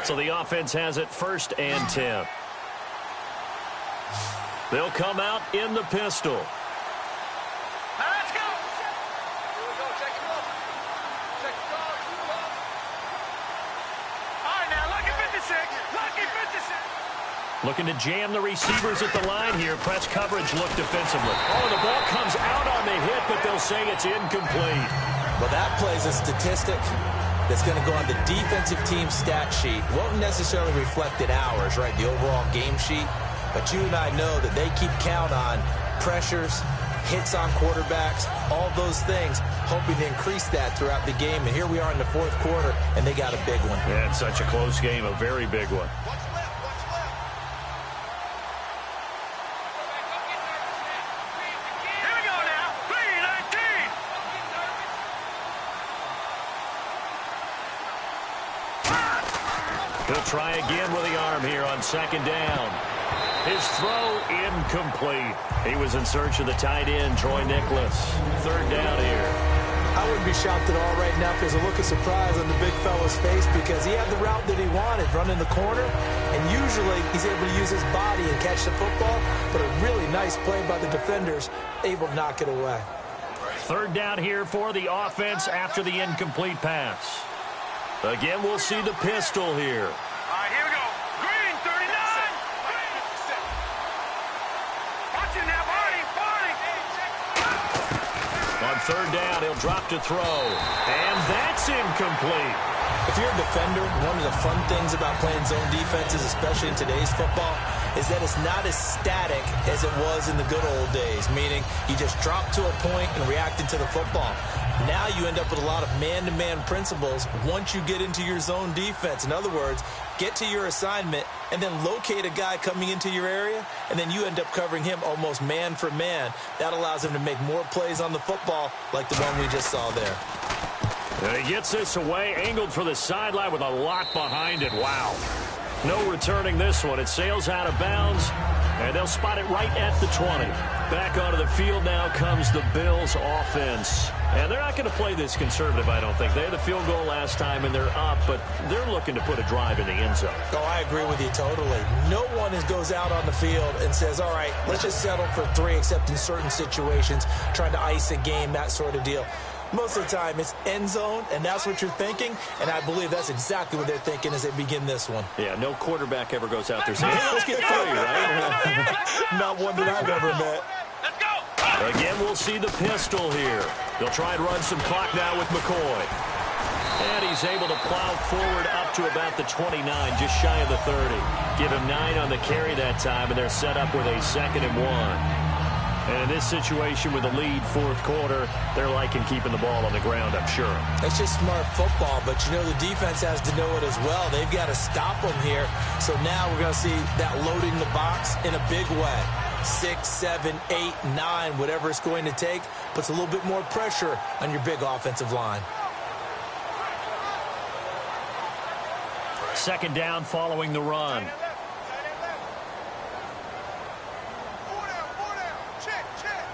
[SPEAKER 2] So the offense has it 1st and 10. They'll come out in the pistol.
[SPEAKER 3] Let's go. Here we go. Check it off. Check it off. All right, now, lucky 56. Lucky 56.
[SPEAKER 2] Looking to jam the receivers at the line here. Press coverage look defensively. Oh, the ball comes out on the hit, but they'll say it's incomplete.
[SPEAKER 4] Well, that play's a statistic that's going to go on the defensive team stat sheet. Won't necessarily reflect in ours, right, the overall game sheet. But you and I know that they keep count on pressures, hits on quarterbacks, all those things, hoping to increase that throughout the game. And here we are in the 4th quarter, and they got a big one.
[SPEAKER 2] Yeah, it's such a close game, a very big one. He'll try again with the arm here on 2nd down. His throw incomplete. He was in search of the tight end, Troy Nicholas. 3rd down here.
[SPEAKER 4] I wouldn't be shocked at all right now if there's a look of surprise on the big fella's face because he had the route that he wanted, running the corner, and usually he's able to use his body and catch the football, but a really nice play by the defenders, able to knock it away.
[SPEAKER 2] 3rd down here for the offense after the incomplete pass. Again, we'll see the pistol here.
[SPEAKER 3] All right, here we go. Green, 39. Watch it now, Barney.
[SPEAKER 2] On 3rd down, he'll drop to throw. And that's incomplete.
[SPEAKER 4] If you're a defender, one of the fun things about playing zone defenses, especially in today's football, is that it's not as static as it was in the good old days, meaning you just drop to a point and reacted to the football. Now you end up with a lot of man-to-man principles once you get into your zone defense. In other words, get to your assignment and then locate a guy coming into your area, and then you end up covering him almost man for man. That allows him to make more plays on the football like the one we just saw there.
[SPEAKER 2] And he gets this away, angled for the sideline with a lot behind it. Wow. No returning this one. It sails out of bounds, and they'll spot it right at the 20. Back onto the field now comes the Bills offense. And they're not going to play this conservative, I don't think. They had the field goal last time, and they're up, but they're looking to put a drive in the end zone.
[SPEAKER 4] Oh, I agree with you totally. No one goes out on the field and says, all right, let's just settle for 3, except in certain situations, trying to ice a game, that sort of deal. Most of the time, it's end zone, and that's what you're thinking, and I believe that's exactly what they're thinking as they begin this one.
[SPEAKER 2] Yeah, no quarterback ever goes out there saying, hey, let's get 3, right?
[SPEAKER 4] Not one that I've ever met.
[SPEAKER 3] Let's go.
[SPEAKER 2] Again, we'll see the pistol here. They'll try and run some clock now with McCoy. And he's able to plow forward up to about the 29, just shy of the 30. Give him 9 on the carry that time, and they're set up with a 2nd and 1. And in this situation with the lead fourth quarter, they're liking keeping the ball on the ground, I'm sure.
[SPEAKER 4] It's just smart football, but, you know, the defense has to know it as well. They've got to stop them here. So now we're going to see that loading the box in a big way. 6, 7, 8, 9, whatever it's going to take, puts a little bit more pressure on your big offensive line.
[SPEAKER 2] 2nd down following the run.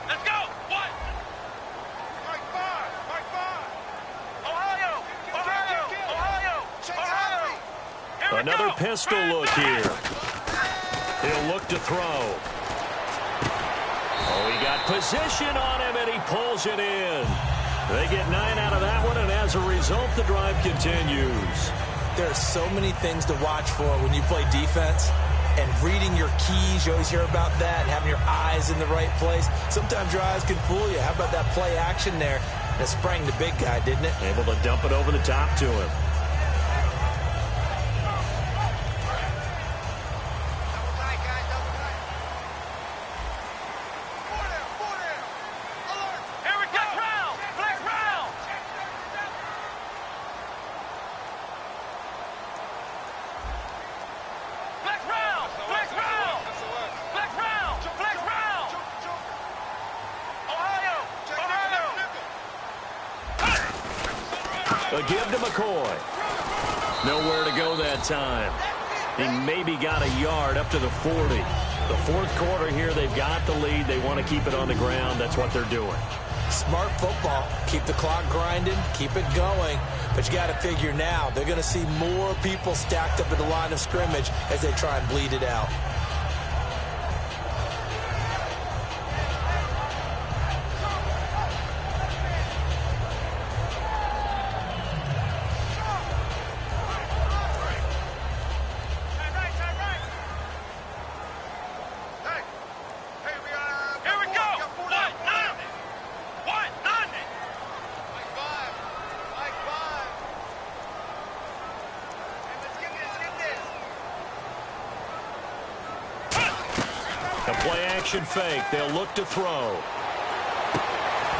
[SPEAKER 3] Let's go. What? Mike 5. Ohio. Here we
[SPEAKER 2] Another
[SPEAKER 3] go.
[SPEAKER 2] pistol look here. He'll look to throw. Oh, he got position on him, and he pulls it in. They get 9 out of that one, and as a result, the drive continues.
[SPEAKER 4] There are so many things to watch for when you play defense. And reading your keys, you always hear about that, and having your eyes in the right place. Sometimes your eyes can fool you. How about that play action there? That sprang the big guy, didn't it?
[SPEAKER 2] Able to dump it over the top to him.
[SPEAKER 3] Here we go. Flex round. Flex round. Flex round. Flex round. Flex round. Ohio.
[SPEAKER 2] A give to McCoy. Nowhere to go that time. He maybe got a yard up to the 40. The fourth quarter here, they've got the lead. They want to keep it on the ground. That's what they're doing.
[SPEAKER 4] Smart football. Keep the clock grinding. Keep it going. But you got to figure now, they're going to see more people stacked up at the line of scrimmage as they try and bleed it out.
[SPEAKER 3] Here we go. What? Nothing. What? Nothing. Mike 5. Let's get this.
[SPEAKER 2] A play action fake. They'll look to throw.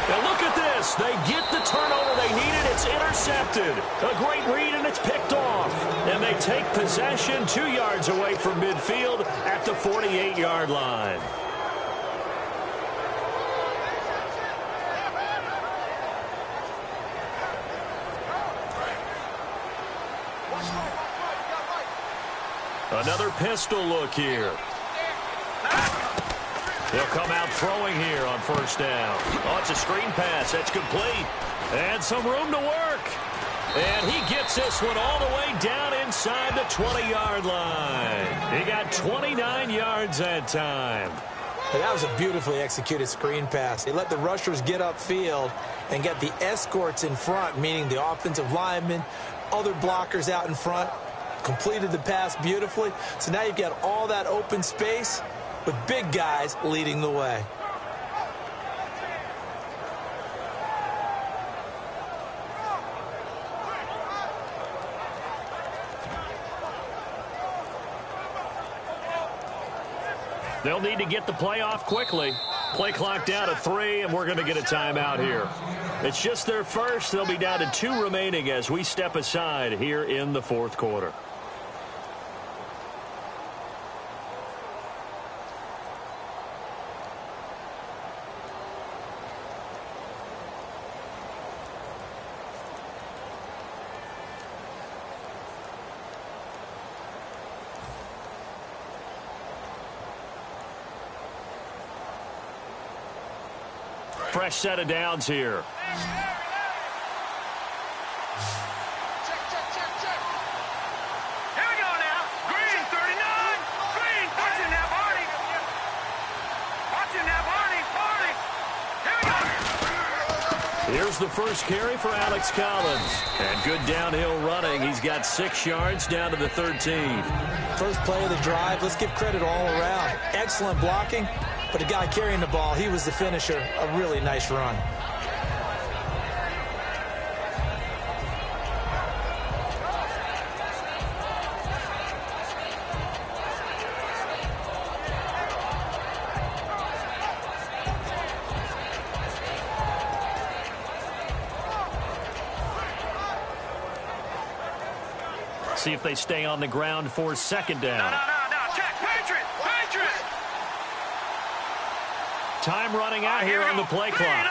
[SPEAKER 2] Now look at this. They get the turnover they needed. It's intercepted. A great read, and it's picked off. And they take possession 2 yards away from midfield at the 48-yard line. Another pistol look here. They'll come out throwing here on 1st down. Oh, it's a screen pass. That's complete. And some room to work. And he gets this one all the way down inside the 20-yard line. He got 29 yards that time.
[SPEAKER 4] And that was a beautifully executed screen pass. They let the rushers get upfield and get the escorts in front, meaning the offensive linemen, other blockers out in front, completed the pass beautifully. So now you've got all that open space with big guys leading the way.
[SPEAKER 2] They'll need to get the play off quickly. Play clock down to 3, and we're going to get a timeout here. It's just their first. They'll be down to 2 remaining as we step aside here in the fourth quarter. Fresh set of downs here.
[SPEAKER 3] Here we go now. Green, 39. Green, watching now, Barney. Watching now, Barney. Here we go.
[SPEAKER 2] Here's the first carry for Alex Collins. And good downhill running. He's got 6 yards down to the 13.
[SPEAKER 4] First play of the drive. Let's give credit all around. Excellent blocking. But the guy carrying the ball, he was the finisher. A really nice run.
[SPEAKER 2] See if they stay on the ground for second down.
[SPEAKER 3] No. Check. Patriot.
[SPEAKER 2] Time running out here on the play clock.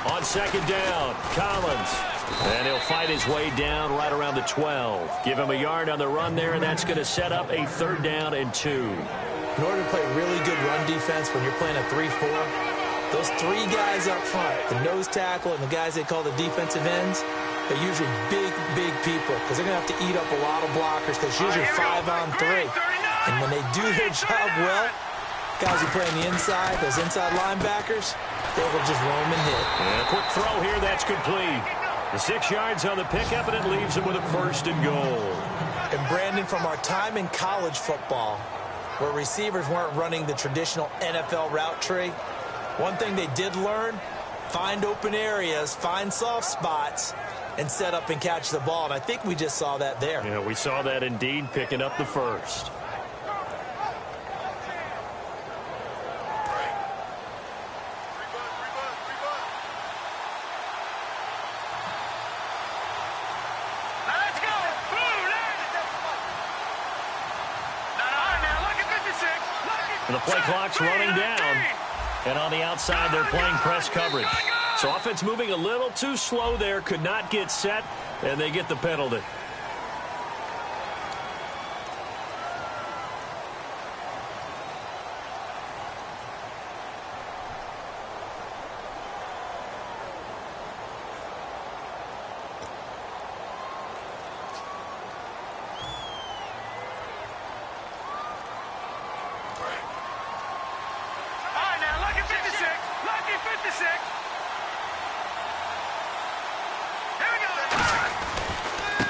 [SPEAKER 2] On second down, Collins. And he'll fight his way down right around the 12. Give him a yard on the run there, and that's going to set up a 3rd down and 2.
[SPEAKER 4] In order to play really good run defense when you're playing a 3-4, those 3 guys up front, the nose tackle and the guys they call the defensive ends, they're usually big people because they're going to have to eat up a lot of blockers because it's usually 5 on 3. And when they do their job well, guys who play on the inside, those inside linebackers, they will just roam and hit.
[SPEAKER 2] And a quick throw here, that's complete. The 6 yards on the pickup, and it leaves them with a 1st and goal.
[SPEAKER 4] And Brandon, from our time in college football, where receivers weren't running the traditional NFL route tree, one thing they did learn, find open areas, find soft spots, and set up and catch the ball. And I think we just saw that there.
[SPEAKER 2] Yeah, we saw that indeed, picking up the 1st. And the play clock's running down. And on the outside, they're playing press coverage. So offense moving a little too slow there. Could not get set, and they get the penalty.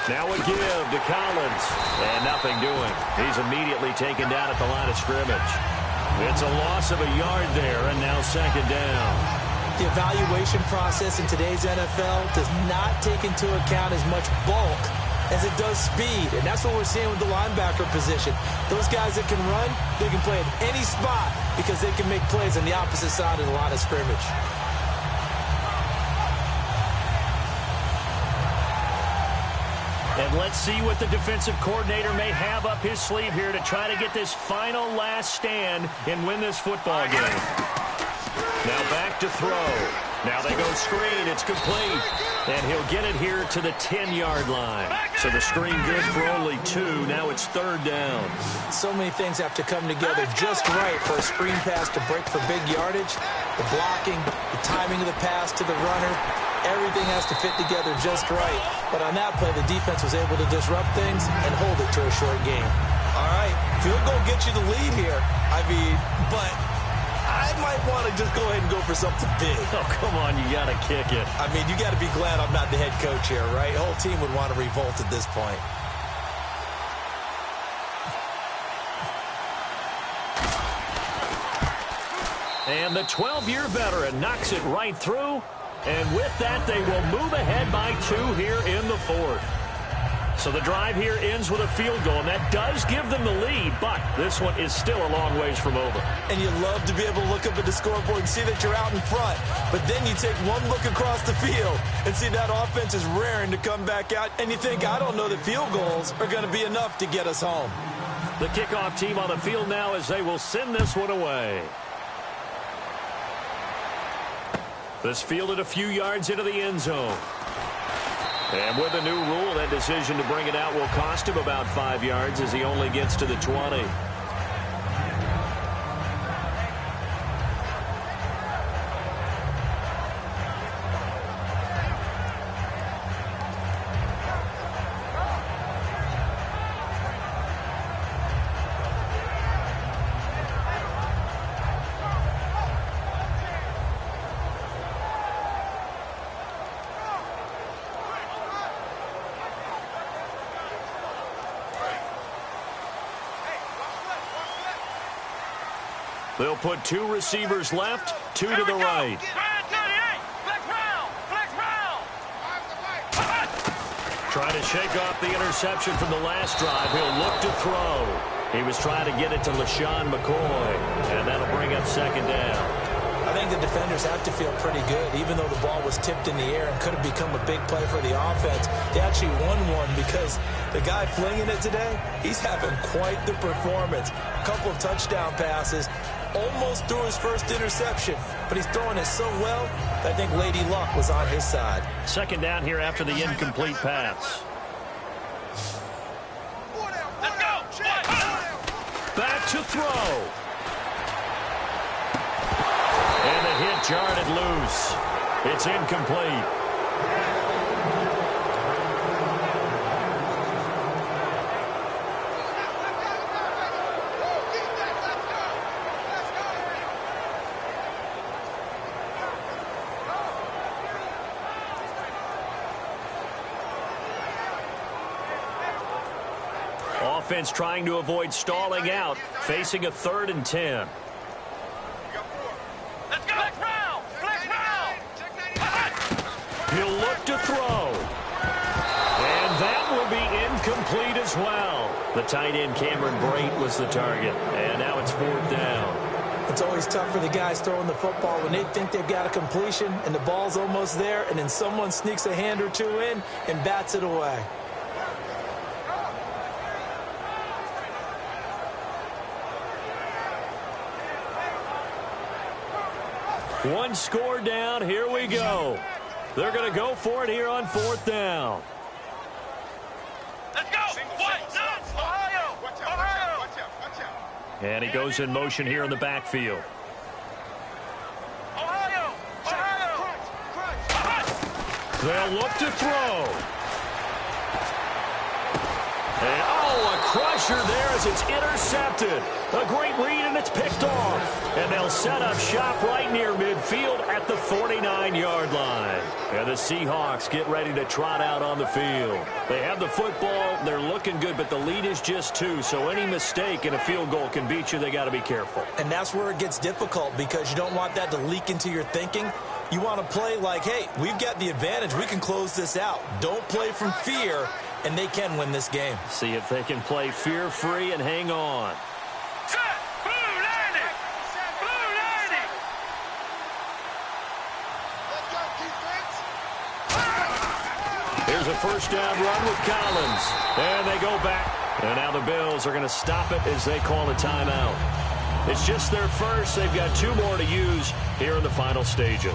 [SPEAKER 2] Now a give to Collins, and nothing doing. He's immediately taken down at the line of scrimmage. It's a loss of a yard there, and now 2nd down.
[SPEAKER 4] The evaluation process in today's NFL does not take into account as much bulk as it does speed, and that's what we're seeing with the linebacker position. Those guys that can run, they can play at any spot because they can make plays on the opposite side of the line of scrimmage.
[SPEAKER 2] And let's see what the defensive coordinator may have up his sleeve here to try to get this final last stand and win this football game. Now back to throw. Now they go screen. It's complete. And he'll get it here to the 10-yard line. So the screen good for only 2. Now it's 3rd down.
[SPEAKER 4] So many things have to come together just right for a screen pass to break for big yardage. The blocking, the timing of the pass to the runner, everything has to fit together just right. But on that play, the defense was able to disrupt things and hold it to a short game.
[SPEAKER 5] All right, field goal gets you the lead here. I mean, but I might want to just go ahead and go for something big.
[SPEAKER 2] Oh, come on, you got to kick it.
[SPEAKER 5] I mean, you got to be glad I'm not the head coach here, right? The whole team would want to revolt at this point.
[SPEAKER 2] And the 12-year veteran knocks it right through. And with that, they will move ahead by 2 here in the 4th. So the drive here ends with a field goal, and that does give them the lead, but this one is still a long ways from over.
[SPEAKER 5] And you love to be able to look up at the scoreboard and see that you're out in front. But then you take one look across the field and see that offense is raring to come back out. And you think, I don't know that field goals are going to be enough to get us home.
[SPEAKER 2] The kickoff team on the field now as they will send this one away. This fielded a few yards into the end zone. And with a new rule, that decision to bring it out will cost him about 5 yards as he only gets to the 20. They'll put 2 receivers left, 2 to the right. Trying to shake off the interception from the last drive. He'll look to throw. He was trying to get it to LaShawn McCoy, and that'll bring up second down.
[SPEAKER 4] I think the defenders have to feel pretty good, even though the ball was tipped in the air and could have become a big play for the offense. They actually won one because the guy flinging it today, he's having quite the performance. A couple of touchdown passes, almost threw his first interception, but he's throwing it so well that I think Lady Luck was on his side.
[SPEAKER 2] Second down here after the incomplete pass. Back to throw. And the hit jarred it loose. It's incomplete. Offense trying to avoid stalling out, facing a 3rd and 10. He'll look to throw. And that will be incomplete as well. The tight end Cameron Brate was the target. And now it's 4th down.
[SPEAKER 4] It's always tough for the guys throwing the football when they think they've got a completion and the ball's almost there, and then someone sneaks a hand or two in and bats it away.
[SPEAKER 2] One score down. Here we go. They're going to go for it here on 4th down.
[SPEAKER 3] Let's go. Ohio.
[SPEAKER 2] And he goes in motion here in the backfield.
[SPEAKER 3] Ohio.
[SPEAKER 2] They'll look to throw. And, a crusher there as it's intercepted. A great read, and it's picked off. And they'll set up shop right near midfield at the 49-yard line. And the Seahawks get ready to trot out on the field. They have the football. They're looking good, but the lead is just 2. So any mistake in a field goal can beat you. They got to be careful.
[SPEAKER 4] And that's where it gets difficult because you don't want that to leak into your thinking. You want to play like, hey, we've got the advantage. We can close this out. Don't play from fear, and they can win this game.
[SPEAKER 2] See if they can play fear-free and hang on. Here's a first down run with Collins. And they go back. And now the Bills are going to stop it as they call a timeout. It's just their first. They've got 2 more to use here in the final stages.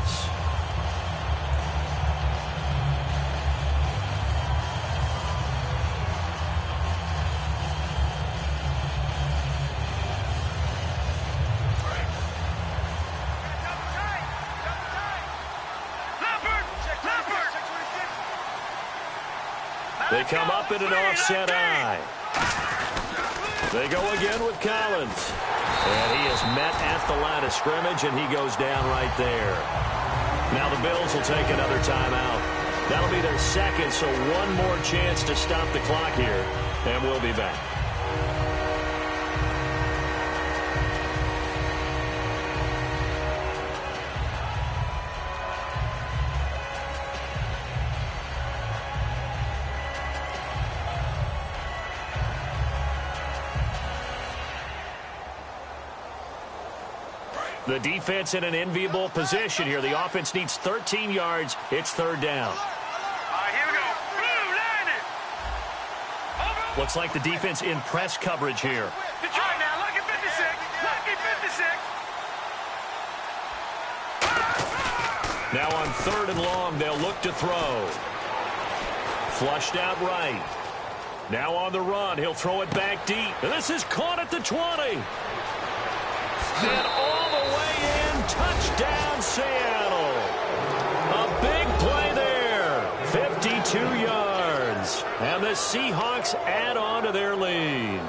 [SPEAKER 2] They come up in an offset eye. They go again with Collins. And he is met at the line of scrimmage, and he goes down right there. Now the Bills will take another timeout. That'll be their second, so one more chance to stop the clock here, and we'll be back. The defense in an enviable position here. The offense needs 13 yards. It's third down.
[SPEAKER 3] Here we go. Blue, line it. Over. Looks like the defense in press coverage here. Detroit now, lucky 56. Lucky 56.
[SPEAKER 2] Now on third and long, they'll look to throw. Flushed out right. Now on the run, he'll throw it back deep. And this is caught at the 20. And all the way in, touchdown Seattle. A big play there, 52 yards. And the Seahawks add on to their lead.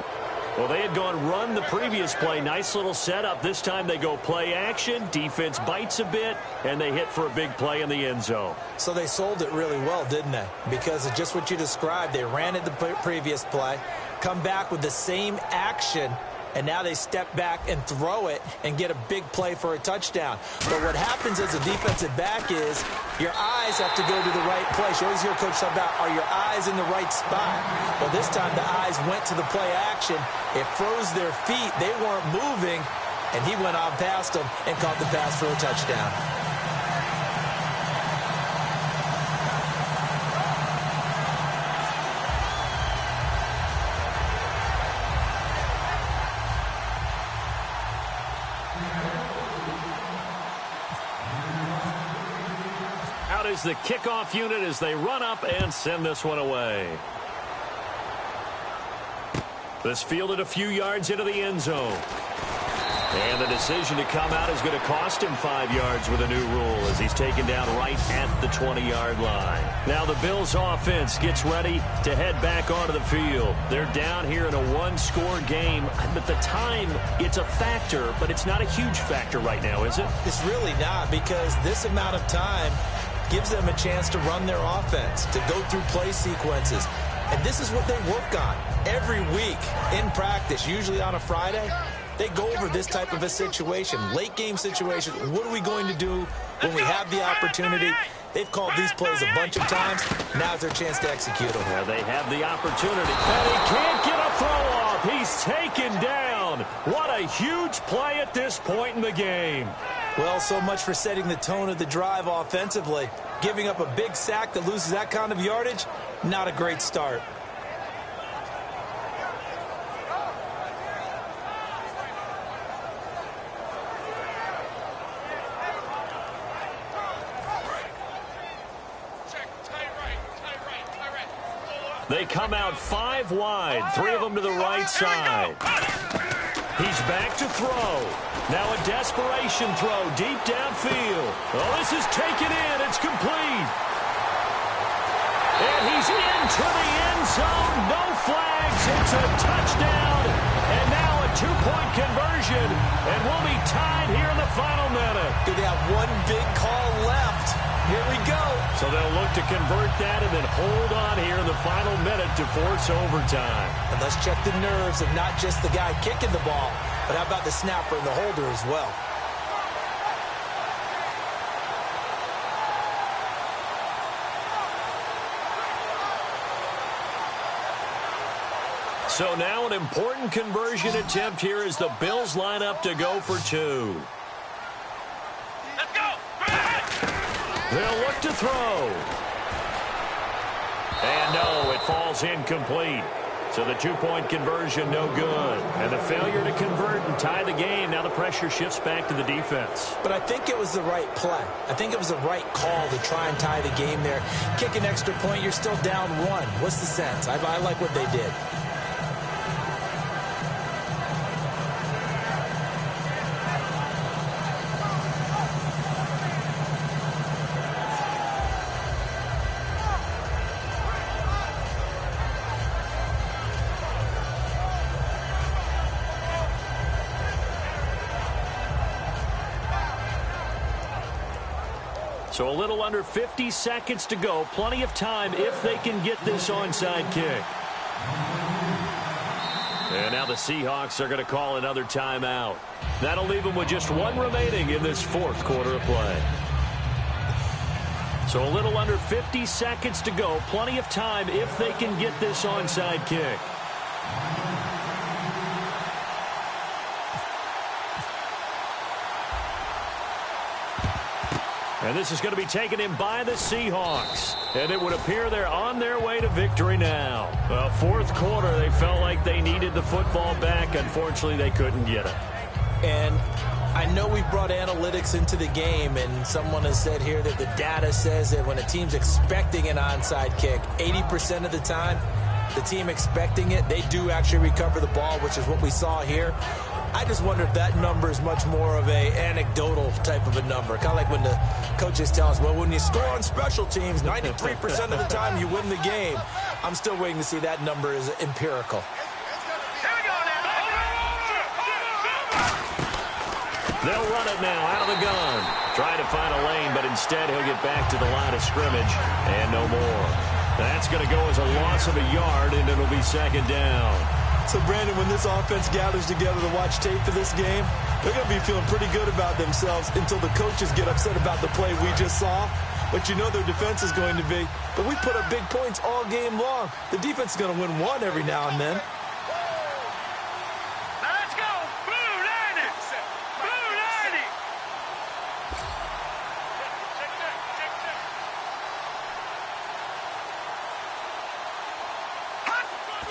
[SPEAKER 2] Well, they had gone run the previous play. Nice little setup. This time they go play action. Defense bites a bit, and they hit for a big play in the end zone.
[SPEAKER 4] So they sold it really well, didn't they? Because of just what you described. They ran it the previous play, come back with the same action, and now they step back and throw it and get a big play for a touchdown. But what happens as a defensive back is your eyes have to go to the right place. You always hear Coach talk about, are your eyes in the right spot? Well, this time the eyes went to the play action. It froze their feet. They weren't moving, and he went on past them and caught the pass for a touchdown.
[SPEAKER 2] Is the kickoff unit as they run up and send this one away. This fielded a few yards into the end zone. And the decision to come out is going to cost him 5 yards with a new rule as he's taken down right at the 20-yard line. Now the Bills offense gets ready to head back onto the field. They're down here in a one-score game. At the time, it's a factor, but it's not a huge factor right now, is it?
[SPEAKER 4] It's really not, because this amount of time gives them a chance to run their offense, to go through play sequences. And this is what they work on every week in practice, usually on a Friday. They go over this type of a situation, late game situation. What are we going to do when we have the opportunity? They've called these plays a bunch of times. Now's their chance to execute them.
[SPEAKER 2] Well, they have the opportunity. And he can't get a throw off. He's taken down. What a huge play at this point in the game.
[SPEAKER 4] Well, so much for setting the tone of the drive offensively. Giving up a big sack that loses that kind of yardage, not a great start.
[SPEAKER 2] They come out 5 wide, 3 of them to the right side. He's back to throw. Now a desperation throw deep downfield. Oh, this is taken in. It's complete. And he's into the end zone. No flags. It's a touchdown. And now a 2-point conversion. And we'll be tied here in the final minute.
[SPEAKER 4] Do they have one big call left? Here we go.
[SPEAKER 2] So they'll look to convert that and then hold on here in the final minute to force overtime.
[SPEAKER 4] And let's check the nerves of not just the guy kicking the ball, but how about the snapper and the holder as well?
[SPEAKER 2] So now an important conversion attempt here as the Bills line up to go for 2.
[SPEAKER 3] Let's go.
[SPEAKER 2] They'll look to throw. And no, it falls incomplete. So the 2-point conversion, no good. And the failure to convert and tie the game, now the pressure shifts back to the defense.
[SPEAKER 4] But I think it was the right play. I think it was the right call to try and tie the game there. Kick an extra point, you're still down 1. What's the sense? I like what they did.
[SPEAKER 2] So a little under 50 seconds to go. Plenty of time if they can get this onside kick. And now the Seahawks are going to call another timeout. That'll leave them with just 1 remaining in this 4th quarter of play. So a little under 50 seconds to go. Plenty of time if they can get this onside kick. And this is going to be taken in by the Seahawks. And it would appear they're on their way to victory now. Well, fourth quarter, they felt like they needed the football back. Unfortunately, they couldn't get it.
[SPEAKER 4] And I know we brought analytics into the game, and someone has said here that the data says that when a team's expecting an onside kick, 80% of the time, the team expecting it, they do actually recover the ball, which is what we saw here. I just wonder if that number is much more of a anecdotal type of a number. Kind of like when the coaches tell us, well, when you score on special teams, 93% of the time you win the game. I'm still waiting to see that number is empirical.
[SPEAKER 2] They'll run it now out of the gun. Trying to find a lane, but instead he'll get back to the line of scrimmage and no more. That's going to go as a loss of a yard, and it'll be second down.
[SPEAKER 5] So, Brandon, when this offense gathers together to watch tape for this game, they're going to be feeling pretty good about themselves until the coaches get upset about the play we just saw. But you know their defense is going to be. But we put up big points all game long. The defense is going to win one every now and then.
[SPEAKER 3] Let's go. Blue 90. Blue 90.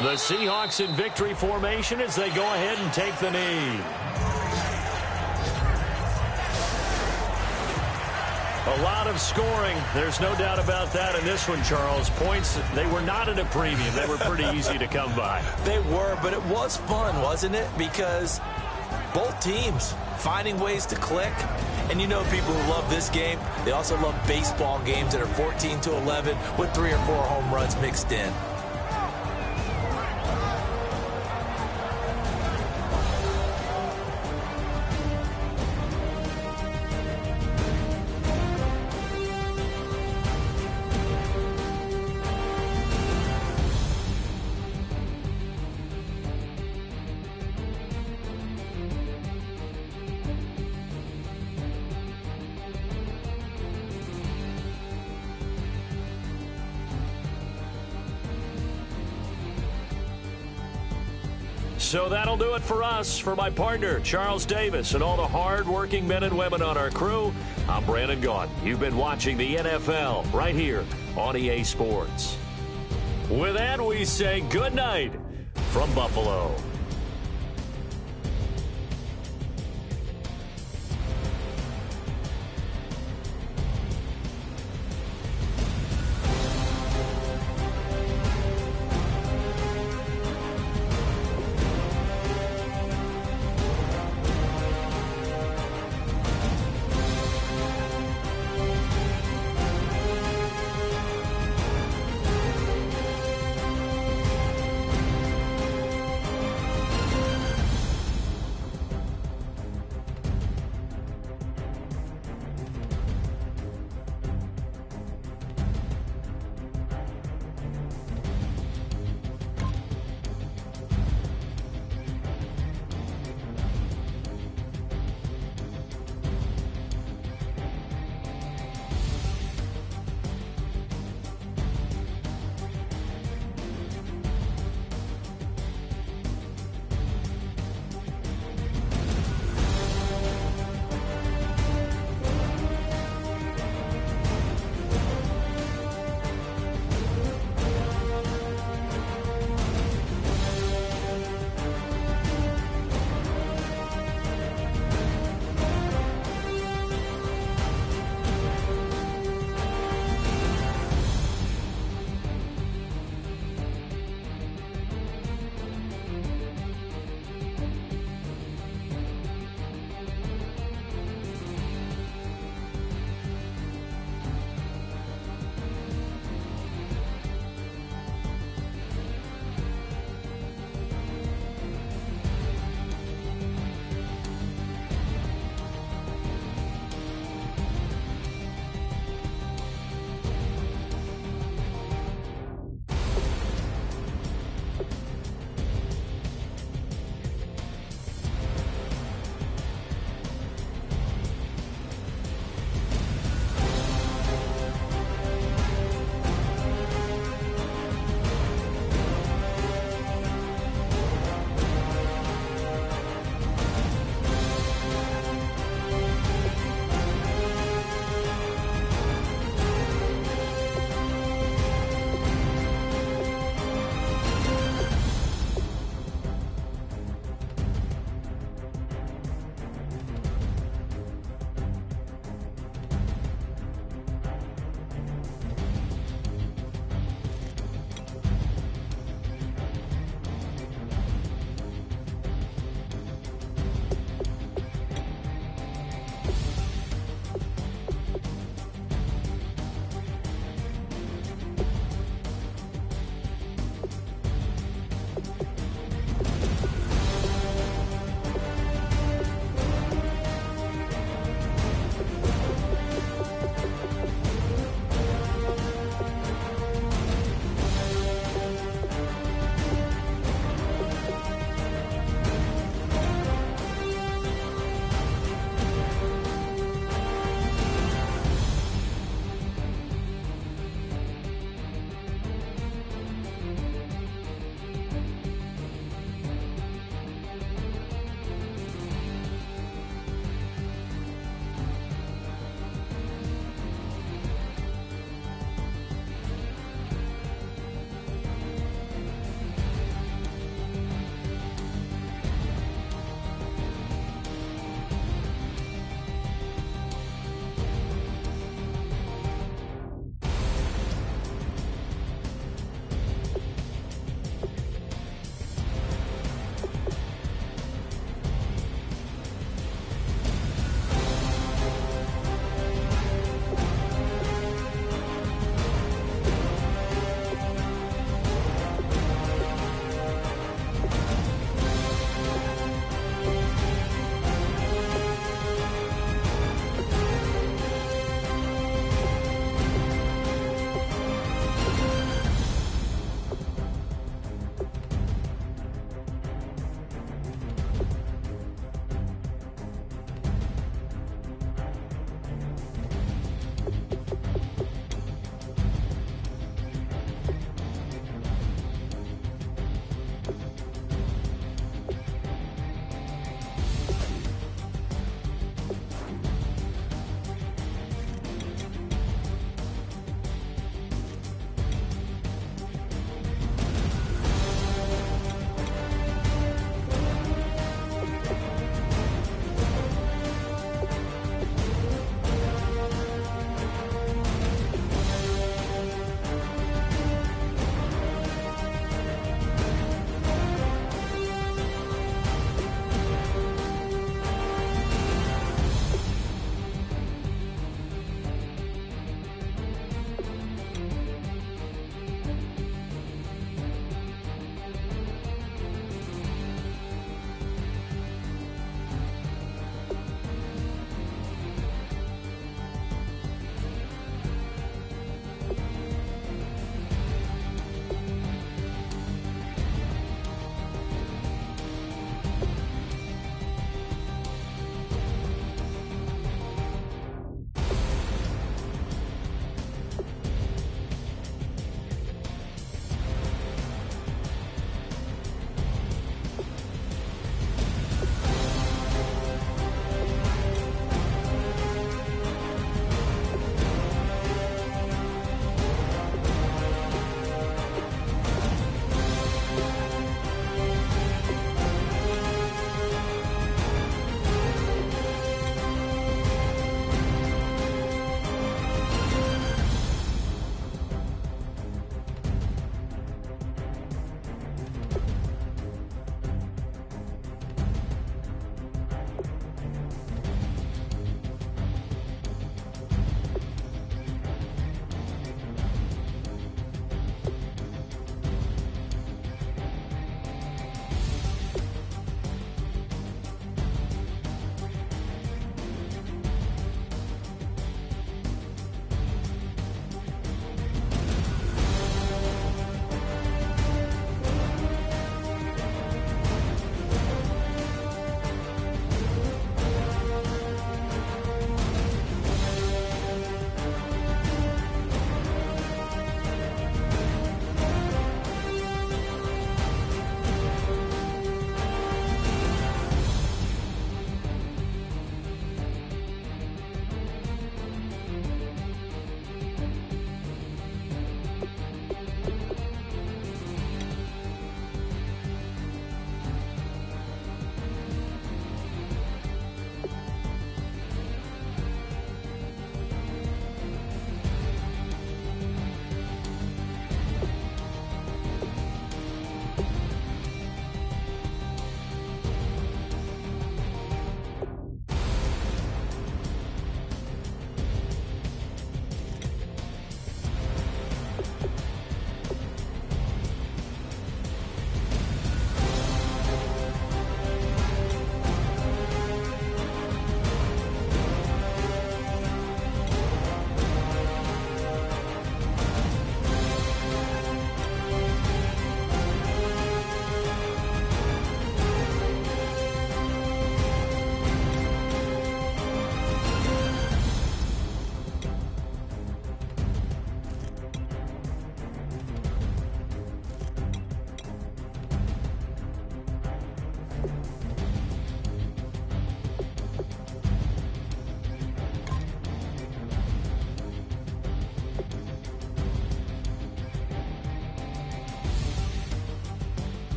[SPEAKER 2] The Seahawks in victory formation as they go ahead and take the knee. A lot of scoring. There's no doubt about that in this one, Charles. Points, they were not at a premium. They were pretty easy to come by.
[SPEAKER 4] They were, but it was fun, wasn't it? Because both teams finding ways to click. And you know people who love this game, they also love baseball games that are 14-11 with 3 or 4 home runs mixed in.
[SPEAKER 2] So that'll do it for us. For my partner, Charles Davis, and all the hard-working men and women on our crew, I'm Brandon Gaudin. You've been watching the NFL right here on EA Sports. With that, we say good night from Buffalo.